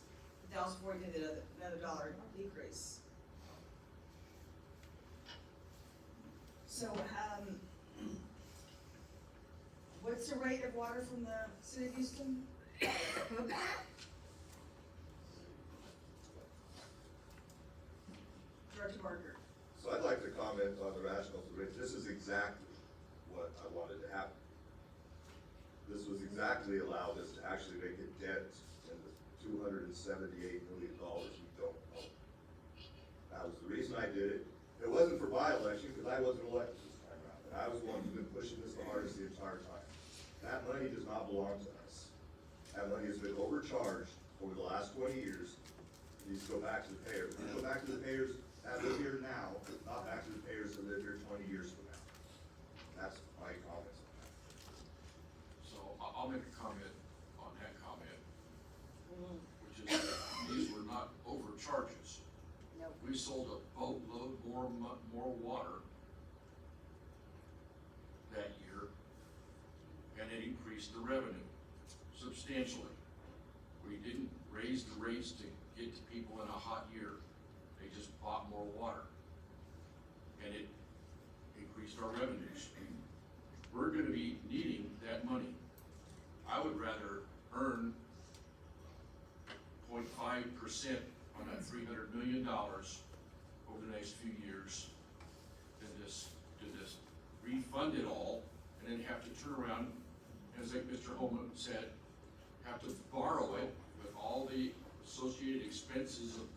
That was before we did another dollar decrease. So, what's the rate of water from the city of Houston? Director Barker. So I'd like to comment on the rationale for rate. This is exactly what I wanted to happen. This was exactly allowed us to actually make a dent in the $278 million we don't owe. That was the reason I did it. It wasn't for by-election, because I wasn't elected this time around, and I was the one who's been pushing this the hardest the entire time. That money does not belong to us. That money has been overcharged over the last 20 years. It needs to go back to the payers. It needs to go back to the payers that live here now, not back to the payers that live here 20 years from now. That's my comments on that. So I'll make a comment on that comment, which is that these were not overcharges. Nope. We sold a boatload more water that year, and it increased the revenue substantially. We didn't raise the rates to get to people in a hot year. They just bought more water, and it increased our revenues. We're gonna be needing that money. I would rather earn 0.5% on that $300 million over the next few years than just refund it all and then have to turn around, as like Mr. Holman said, have to borrow it with all the associated expenses of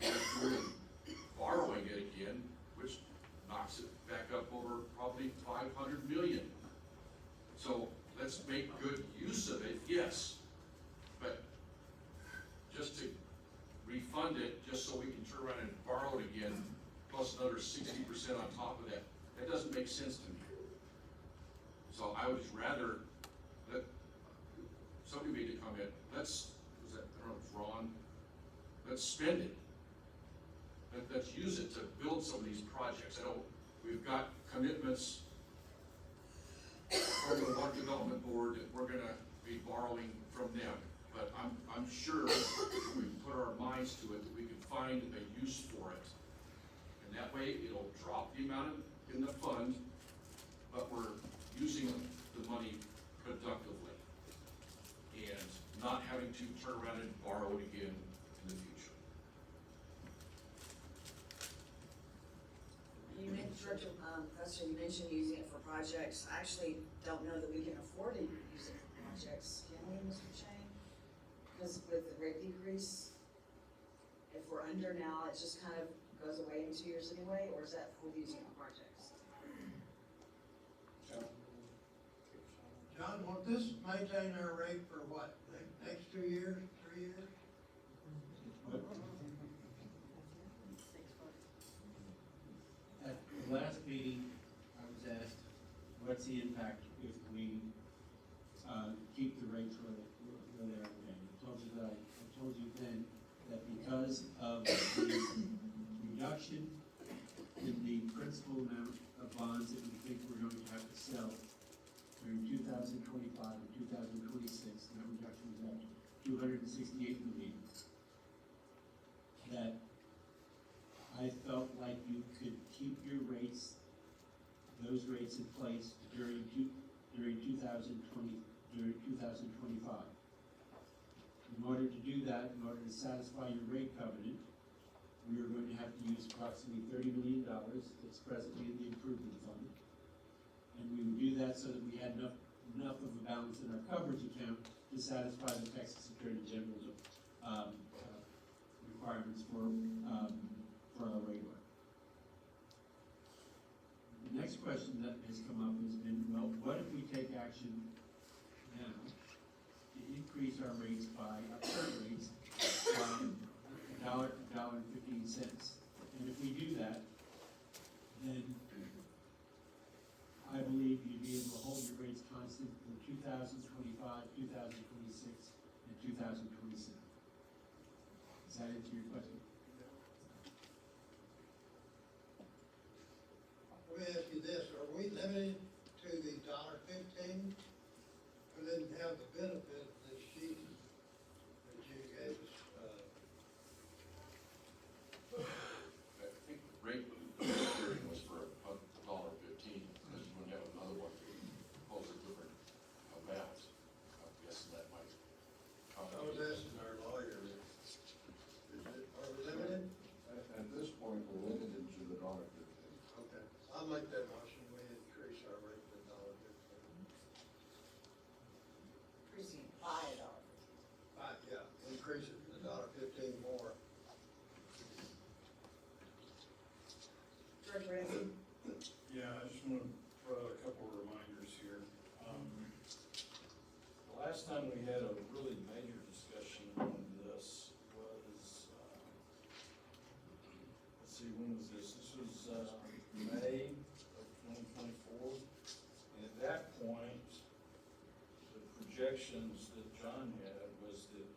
borrowing it again, which knocks it back up over probably 500 million. So let's make good use of it, yes, but just to refund it, just so we can turn around and borrow it again, plus another 60% on top of that, that doesn't make sense to me. So I would just rather let, somebody made a comment, let's, was that, I don't know, if it was Ron, let's spend it. Let's use it to build some of these projects. I know we've got commitments from the Water Development Board that we're gonna be borrowing from them. But I'm sure if we put our minds to it, that we can find a use for it. And that way, it'll drop the amount in the fund, but we're using the money productively and not having to turn around and borrow it again in the future. You mentioned, Professor, you mentioned using it for projects. I actually don't know that we can afford to use it for projects, can we, Mr. Chang? Because with the rate decrease, if we're under now, it just kind of goes away in 2 years anyway, or is that for using it for projects? John, won't this maintain our rate for what, next 2 years, 3 years? At the last meeting, I was asked, what's the impact if we keep the rates where they are today? I told you then that because of the reduction in the principal amount of bonds that we think we're going to have to sell during 2025 and 2026, and that reduction was at 268 million, that I felt like you could keep your rates, those rates in place during 2025. In order to do that, in order to satisfy your rate covenant, we are going to have to use approximately $30 million that's presently in the improvement fund. And we would do that so that we had enough of a balance in our coverage account to satisfy the Texas Attorney General's requirements for our rate order. The next question that has come up has been, well, what if we take action now to increase our rates by, our current rates, by $1.15? And if we do that, then I believe you'd be able to hold your rates constant for 2025, 2026, and 2027. Does that answer your question? Let me ask you this, are we limited to the $1.15? We didn't have the benefit of this sheet that you gave us, I think the rate hearing was for $1.15, because you wouldn't have another one to propose a different amount. I'm guessing that might I was asking our lawyer, are we limited? At this point, we're limited to the $1.15. Okay, I'll make that motion, we increase our rate to $1.15. Increasing it by $1. Yeah, increase it to $1.15 more. George Ramsey? Yeah, I just want to throw out a couple of reminders here. The last time we had a really major discussion on this was, let's see, when was this? This was May of 2024. And at that point, the projections that John had was that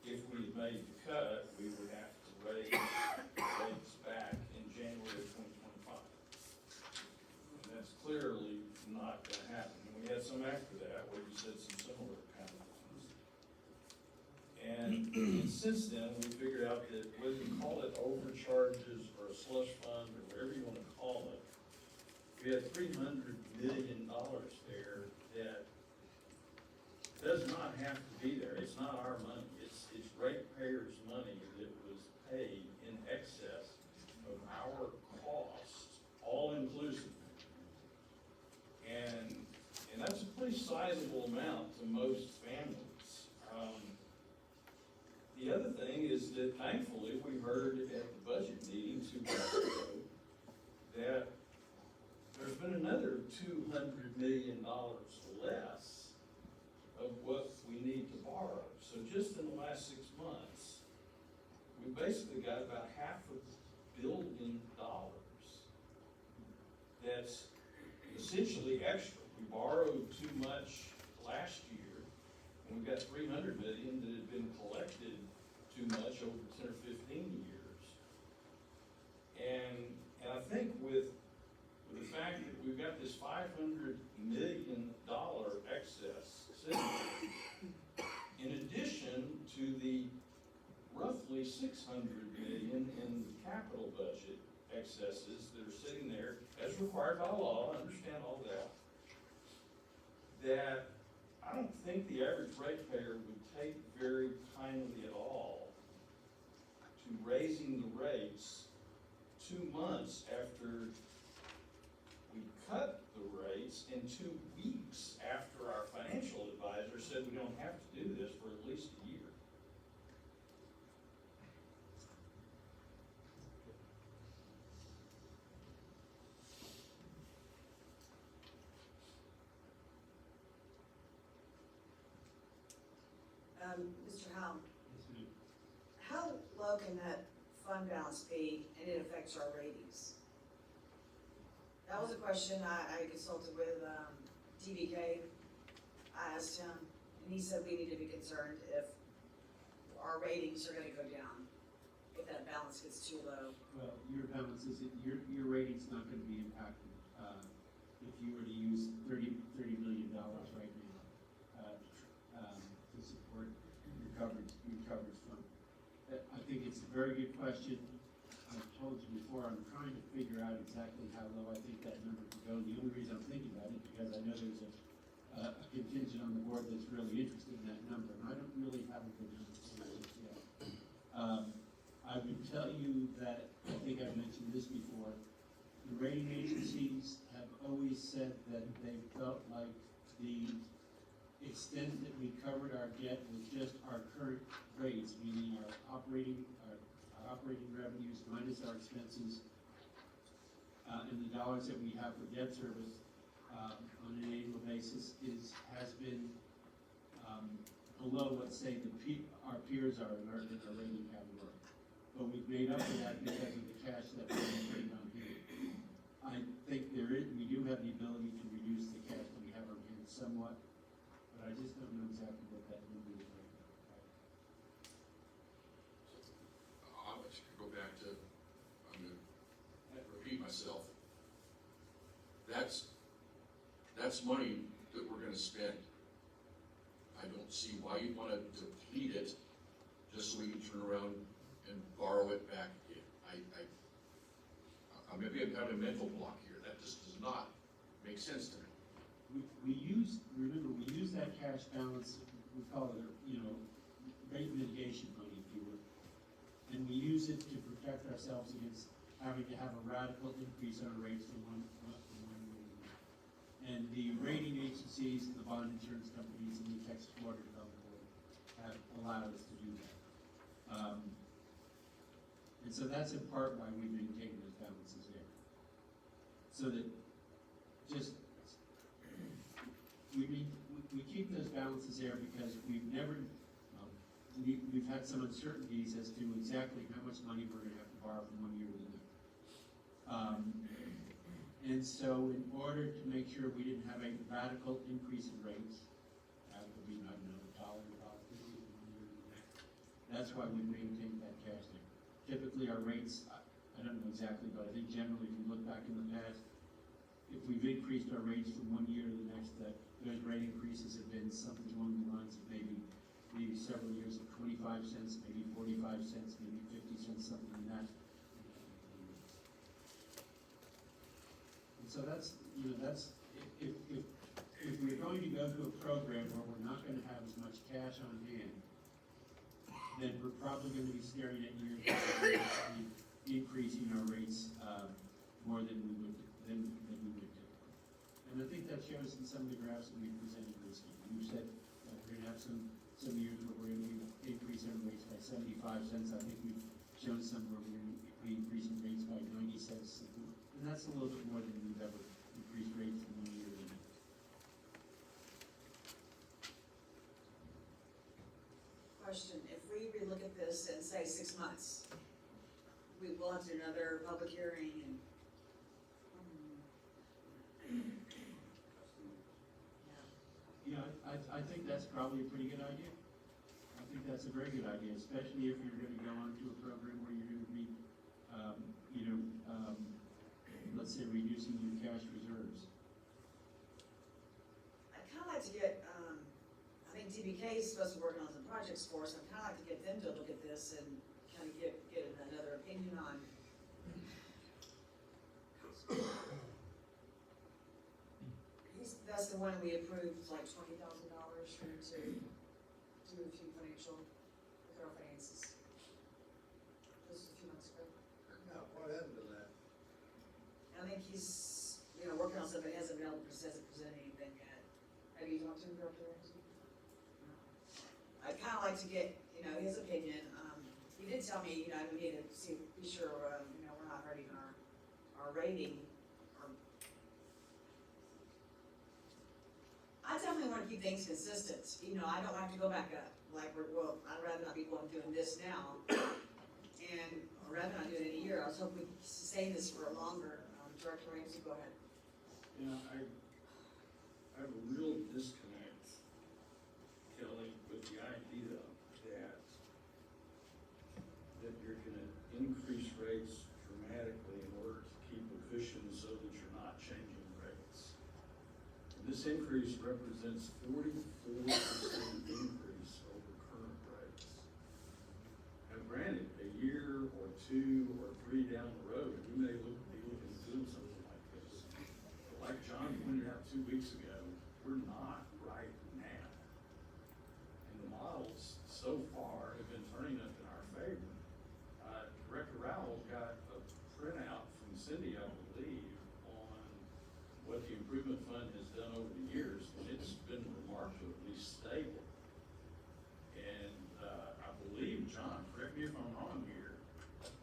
if we had made the cut, we would have to raise rates back in January of 2025. And that's clearly not going to happen. And we had some after that where you said some similar kind of things. And since then, we figured out that whether you call it overcharges or a slush fund or whatever you want to call it, we had $300 million there that does not have to be there. It's not our money. It's ratepayers' money that was paid in excess of our $200 million less of what we need to borrow. So just in the last 6 months, we basically got about $500 million that's essentially extra. We borrowed too much last year, and we've got $300 million that had been collected too much over 10 or 15 years. And I think with the fact that we've got this $500 million excess sitting there, in addition to the roughly $600 million in the capital budget excesses that are sitting there as required by law, I understand all that I don't think the average ratepayer would take very kindly at all to raising the rates 2 months after we cut the rates and 2 weeks after our financial advisor said we don't have to do this for at least a year. Mr. Howe, how low can that fund balance be and it affects our ratings? That was a question I consulted with TBK. I asked him, and he said we need to be concerned if our ratings are gonna go down, if that balance gets too low. Well, your balance is, your rating's not gonna be impacted, if you were to use $30 million right now, to support your coverage fund. I think it's a very good question. I've told you before, I'm trying to figure out exactly how low I think that number could go. The only reason I'm thinking about it is because I know there's a contingent on the board that's really interested in that number, and I don't really have a good number for it yet. I would tell you that, I think I've mentioned this before, the rating agencies have always said that they felt like the extent that we covered our debt was just our current rates, meaning our operating revenues minus our expenses, and the dollars that we have for debt service on an annual basis has been below what, say, our peers are in our rating category. But we've made up for that because of the cash that we're putting on here. I think we do have the ability to reduce the cash that we have on hand somewhat, but I just don't know exactly what that number is right now. I'll just go back to, I'm gonna repeat myself. That's money that we're gonna spend. I don't see why you'd wanna deplete it just so we can turn around and borrow it back again. I'm maybe I've got a mental block here. That just does not make sense to me. We use that cash balance, we call it, rate mitigation money, if you would. And we use it to protect ourselves against having to have a radical increase in our rates from one year to another. And the rating agencies and the bond insurance companies and the Texas Water Development Board have allowed us to do that. And so that's in part why we maintain those balances there. So that we keep those balances there because we've had some uncertainties as to exactly how much money we're gonna have to borrow from one year to the next. And so in order to make sure we didn't have a radical increase in rates, that would be, I don't know, $1 from one year to the next. That's why we maintain that cash there. Typically our rates, I don't know exactly, but I think generally if you look back in the past, if we've increased our rates from one year to the next, that those rate increases have been something along the lines of maybe several years of 25 cents, maybe 45 cents, maybe 50 cents, something like that. And so that's, if we're going to go to a program where we're not gonna have as much cash on hand, then we're probably gonna be staring at years where we're gonna be increasing our rates, more than we would typically. And I think that shows in some of the graphs that we presented recently. You said that we're gonna have some years where we're gonna be increasing our rates by 75 cents. I think we've shown some where we're gonna be increasing rates by 90 cents. And that's a little bit more than we've ever increased increase rates in the year. Question, if we relook at this in, say, 6 months, we will have to do another public hearing and. Yeah, I think that's probably a pretty good idea. I think that's a very good idea, especially if you're gonna go onto a program where you're gonna be, let's say reducing your cash reserves. I'd kinda like to get, I think TBK is supposed to be working on some projects for us, I'd kinda like to get them to look at this and kinda get another opinion on. That's the one we approved, like $20,000 to do a few financial, with our finances. Just a few months ago. Now, what happened to that? I think he's, working on something, hasn't been able to present anything yet. Have you talked to him, Director Ramsey? No. I'd kinda like to get, his opinion, he did tell me, we need to be sure, we're not hurting our rating. I definitely wanna keep things consistent, I don't have to go back up, like, I'd rather not be doing this now, and I'd rather not do it in a year, I was hoping we could sustain this for a longer, Director Ramsey, go ahead. I have a real disconnect, Kelly, with the idea that you're gonna increase rates dramatically in order to keep a cushion so that you're not changing rates. And this increase represents 44% increase over current rates. Now granted, a year or 2 or 3 down the road, we may be looking at doing something like this. But like John pointed out 2 weeks ago, we're not right now. And the models so far have been turning up in our favor. Director Rowell got a printout from Cindy, I believe, on what the improvement fund has done over the years, and it's been remarkably stable. And I believe, John, correct me if I'm wrong here,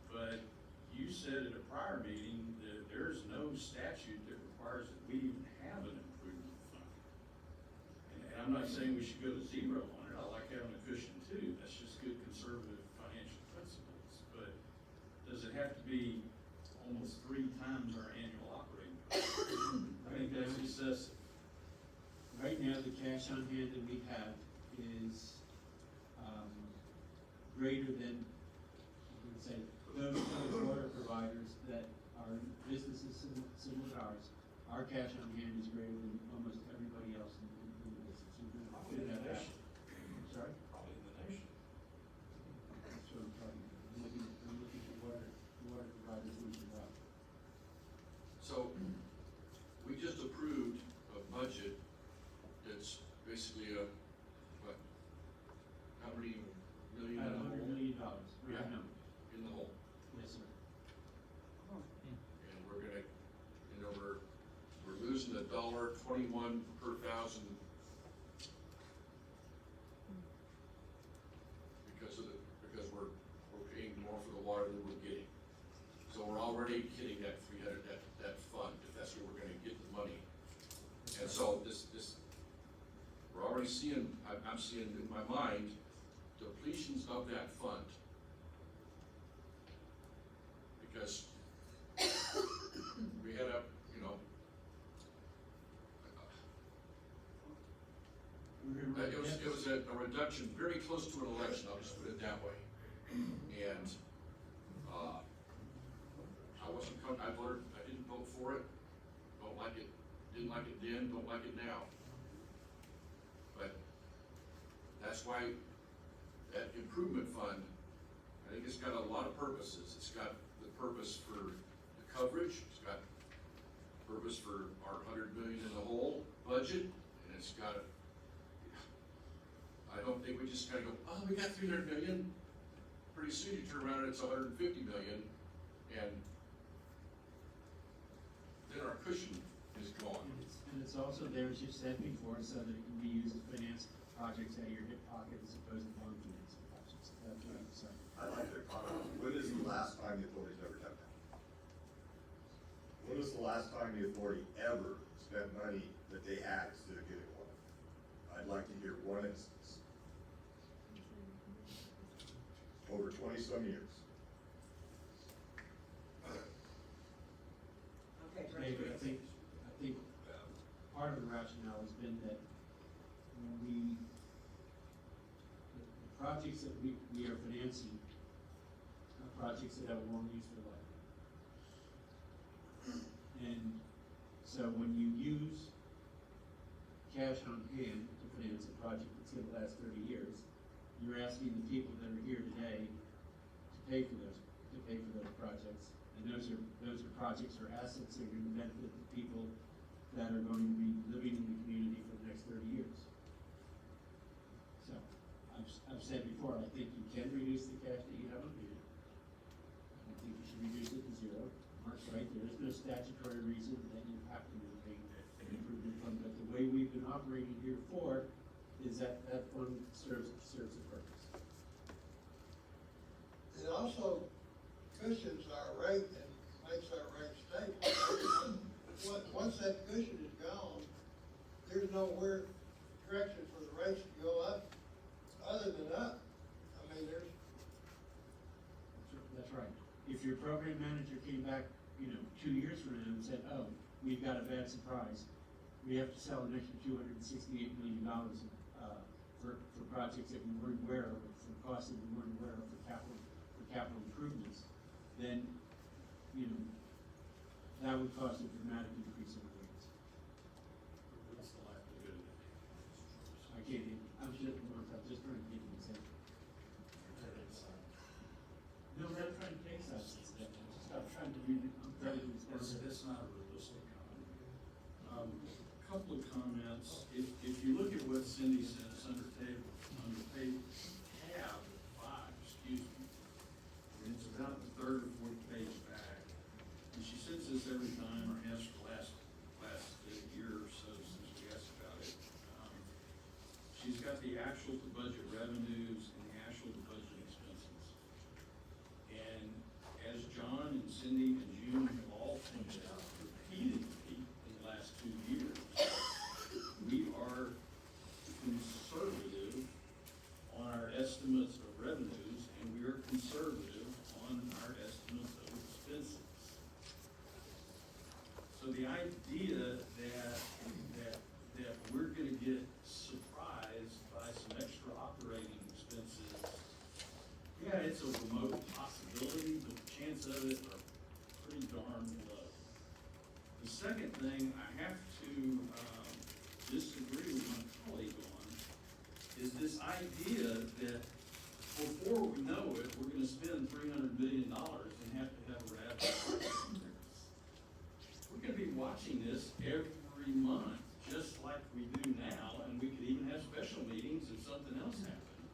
but you said at a prior meeting that there's no statute that requires that we even have an improvement fund. And I'm not saying we should go to 0 on it, I like having a cushion too, that's just good conservative financial principles, but does it have to be almost 3 times our annual operating budget? I think that's excessive. Right now, the cash on hand that we have is, greater than, let's say, those water providers that are businesses similar to ours. Our cash on hand is greater than almost everybody else in the business. Probably in the nation. Sorry? Probably in the nation. That's what I'm talking about. I'm looking at water providers nationwide. So, we just approved a budget that's basically what, how many million? $100 million, Yeah. right now. In the hole. Yes, sir. And we're gonna, we're losing $1.21 per thousand because we're paying more for the water than we're getting. So we're already hitting that 300, that fund, if that's where we're gonna get the money. And so we're already seeing, I'm seeing in my mind, depletions of that fund. Because we had it was a reduction very close to an election, I'll just put it that way. And, I didn't vote for it, don't like it, didn't like it then, don't like it now. But that's why that improvement fund, I think it's got a lot of purposes. It's got the purpose for the coverage, it's got purpose for our 100 million in the whole budget, and it's got, I don't think we just gotta go, oh, we got 300 million. Pretty soon you turn around and it's 150 million, and then our cushion is gone. And it's also there, as you said before, so that it can be used to finance projects out of your hip pocket as opposed to bond financing projects. That's what I'm saying. I'd like to comment, when is the last time the authority's ever done that? When was the last time the authority ever spent money that they had instead of getting one. I'd like to hear one instance. Over 20-some years. Okay, David, Director I think, part of the rationale has been that when the projects that we are financing are projects that have a long useful life. And so when you use cash on hand to finance a project that's gonna last 30 years, you're asking the people that are here today to pay for those projects. And those are projects or assets that are gonna benefit the people that are going to be living in the community for the next 30 years. So, I've said before, I think you can reduce the cash that you have on hand. I don't think you should reduce it to zero. Mark's right, there is no statutory reason that you have to maintain an improvement fund, but the way we've been operating here before is that that fund serves a purpose. It also cushions our rate and makes our rate stable. Once that cushion is gone, there's nowhere direction for the rates to go up, other than up. I mean, there's, That's right. If your program manager came back, 2 years from now and said, oh, we've got a bad surprise, we have to sell an extra $268 million for projects that we weren't aware of, for costs that we weren't aware of for capital improvements, then, that would cause a dramatic increase in rates. What's the likelihood of I can't even, I'm just trying to give you an example. No, we're not trying to take sides. I'm trying to read it. I'm trying to It's not a realistic comment. Couple of comments. If you look at what Cindy sent us under page 5, and it's about the third or fourth page back. And she sends this every time, or has for the last year or so since we asked about it. She's got the actual to budget revenues and the actual to budget expenses. And as John and Cindy and June have all pointed out repeatedly in the last 2 years, we are conservative on our estimates of revenues, and we are conservative on our estimates of expenses. So the idea that we're gonna get surprised by some extra operating expenses, yeah, it's a remote possibility, but the chance of it are pretty darn low. The second thing I have to disagree with my colleague on is this idea that before we know it, we're gonna spend $300 million and have to have a radical. We're gonna be watching this every month, just like we do now, and we could even have special meetings if something else happened.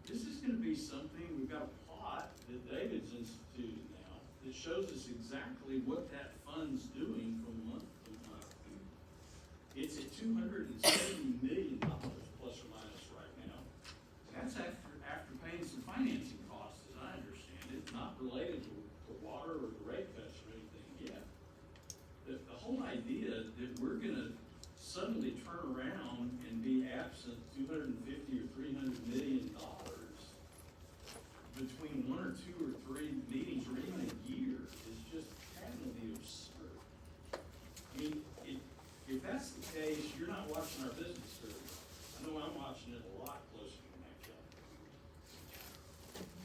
This is gonna be something, we've got a plot that David's instituted now that shows us exactly what that fund's doing from month to month. It's at $270 million plus or minus right now. That's after paying some financing costs, as I understand it, not related to water or the rate cuts or anything yet. The whole idea that we're gonna suddenly turn around and be absent $250 or $300 million between 1 or 2 or 3 meetings or even a year is just patently absurd. I mean, if that's the case, you're not watching our business very well. I know I'm watching it a lot closer than that, Kelly.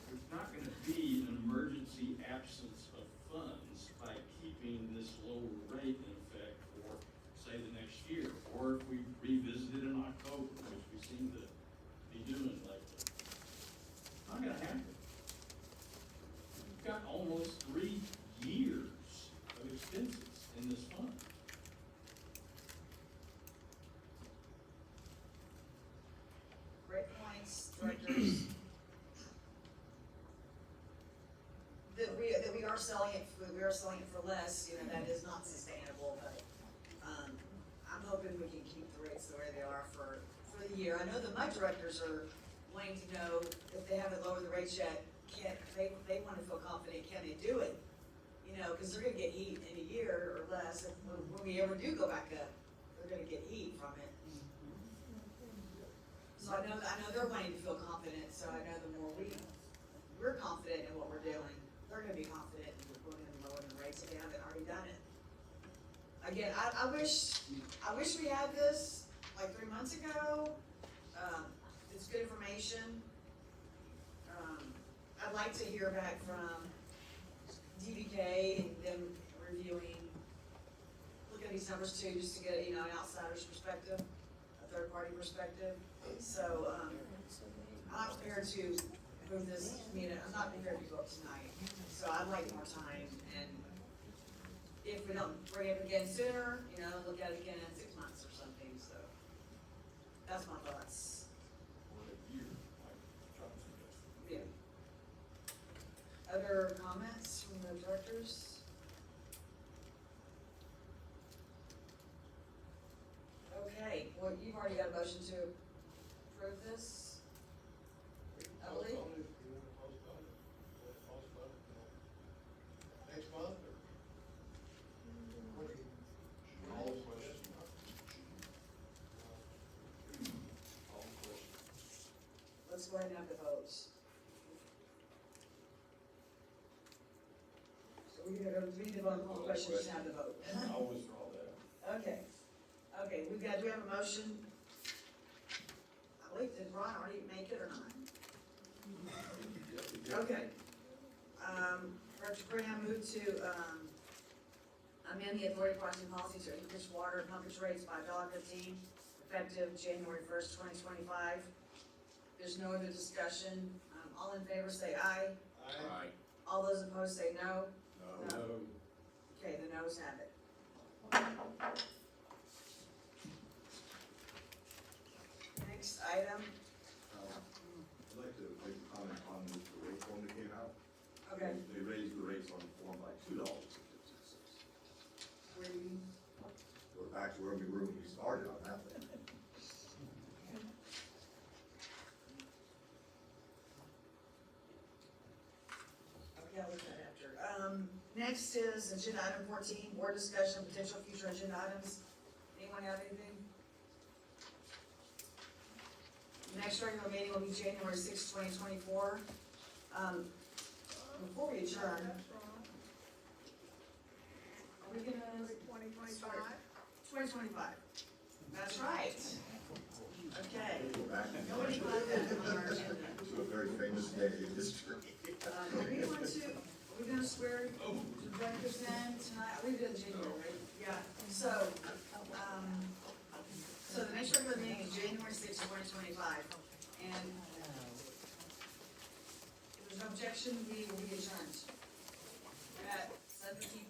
There's not gonna be an emergency absence of funds by keeping this lower rate in effect for, say, the next year, or if we revisit it in October, which we seem to be doing lately. It's not gonna happen. We've got almost 3 years of expenses in this fund. Great points, directors. That we are selling it for less, that is not sustainable, but, I'm hoping we can keep the rates the way they are for the year. I know that my directors are wanting to know if they haven't lowered the rates yet, they want to feel confident, can they do it? you know, cause they're gonna get heat in a year or less, if, when we ever do go back up, they're gonna get heat from it. So I know they're wanting to feel confident, so I know the more we're confident in what we're doing, they're gonna be confident in going and lowering the rates if they haven't already done it. Again, I wish we had this like 3 months ago. It's good information. I'd like to hear back from DBK and them reviewing, look at these numbers too, just to get, you know, an outsider's perspective, a third-party perspective. So, I'm not prepared to move this, I'm not prepared to go up tonight. So I'd like more time, and if we don't bring it up again sooner, you know, look at it again in 6 months or something, so. That's my thoughts. Or a year, like John suggested. Yeah. Other comments from the directors? Okay, well, you've already got a motion to approve this? I believe. Postpone it if you wanna postpone it. Postpone it till next month or? What do you? All the questions. All the questions. Let's go ahead and have the votes. So we need to vote on all the questions and have the vote. I'll withdraw that. Okay, do we have a motion? I believe, did Ron already make it or not? Okay. Director Graham moved to, amend the authority pricing policy to increase water and pumpage rates by $1.15, effective January 1st, 2025. There's no other discussion. All in favor say aye. Aye. All those opposed say no. No. Okay, the noes have it. Next item, I'd like to make a comment on the rate form that came out. okay, They raised the rates on the form by $2.50. We're back to where we were when we started on that thing. okay, I'll look at that after. Next is agenda item 14, board discussion of potential future agenda items. Anyone have anything? Next regular meeting will be January 6th, 2024. Before we adjourn, are we gonna? 2025? 2025. That's right. Okay. Go back Nobody put that on our agenda. to a very famous day in history. Are we gonna swear the directors in tonight? We did in January, right? Yeah, so the next regular meeting is January 6th, 2025, and if there's no objection, we will be adjourned at 17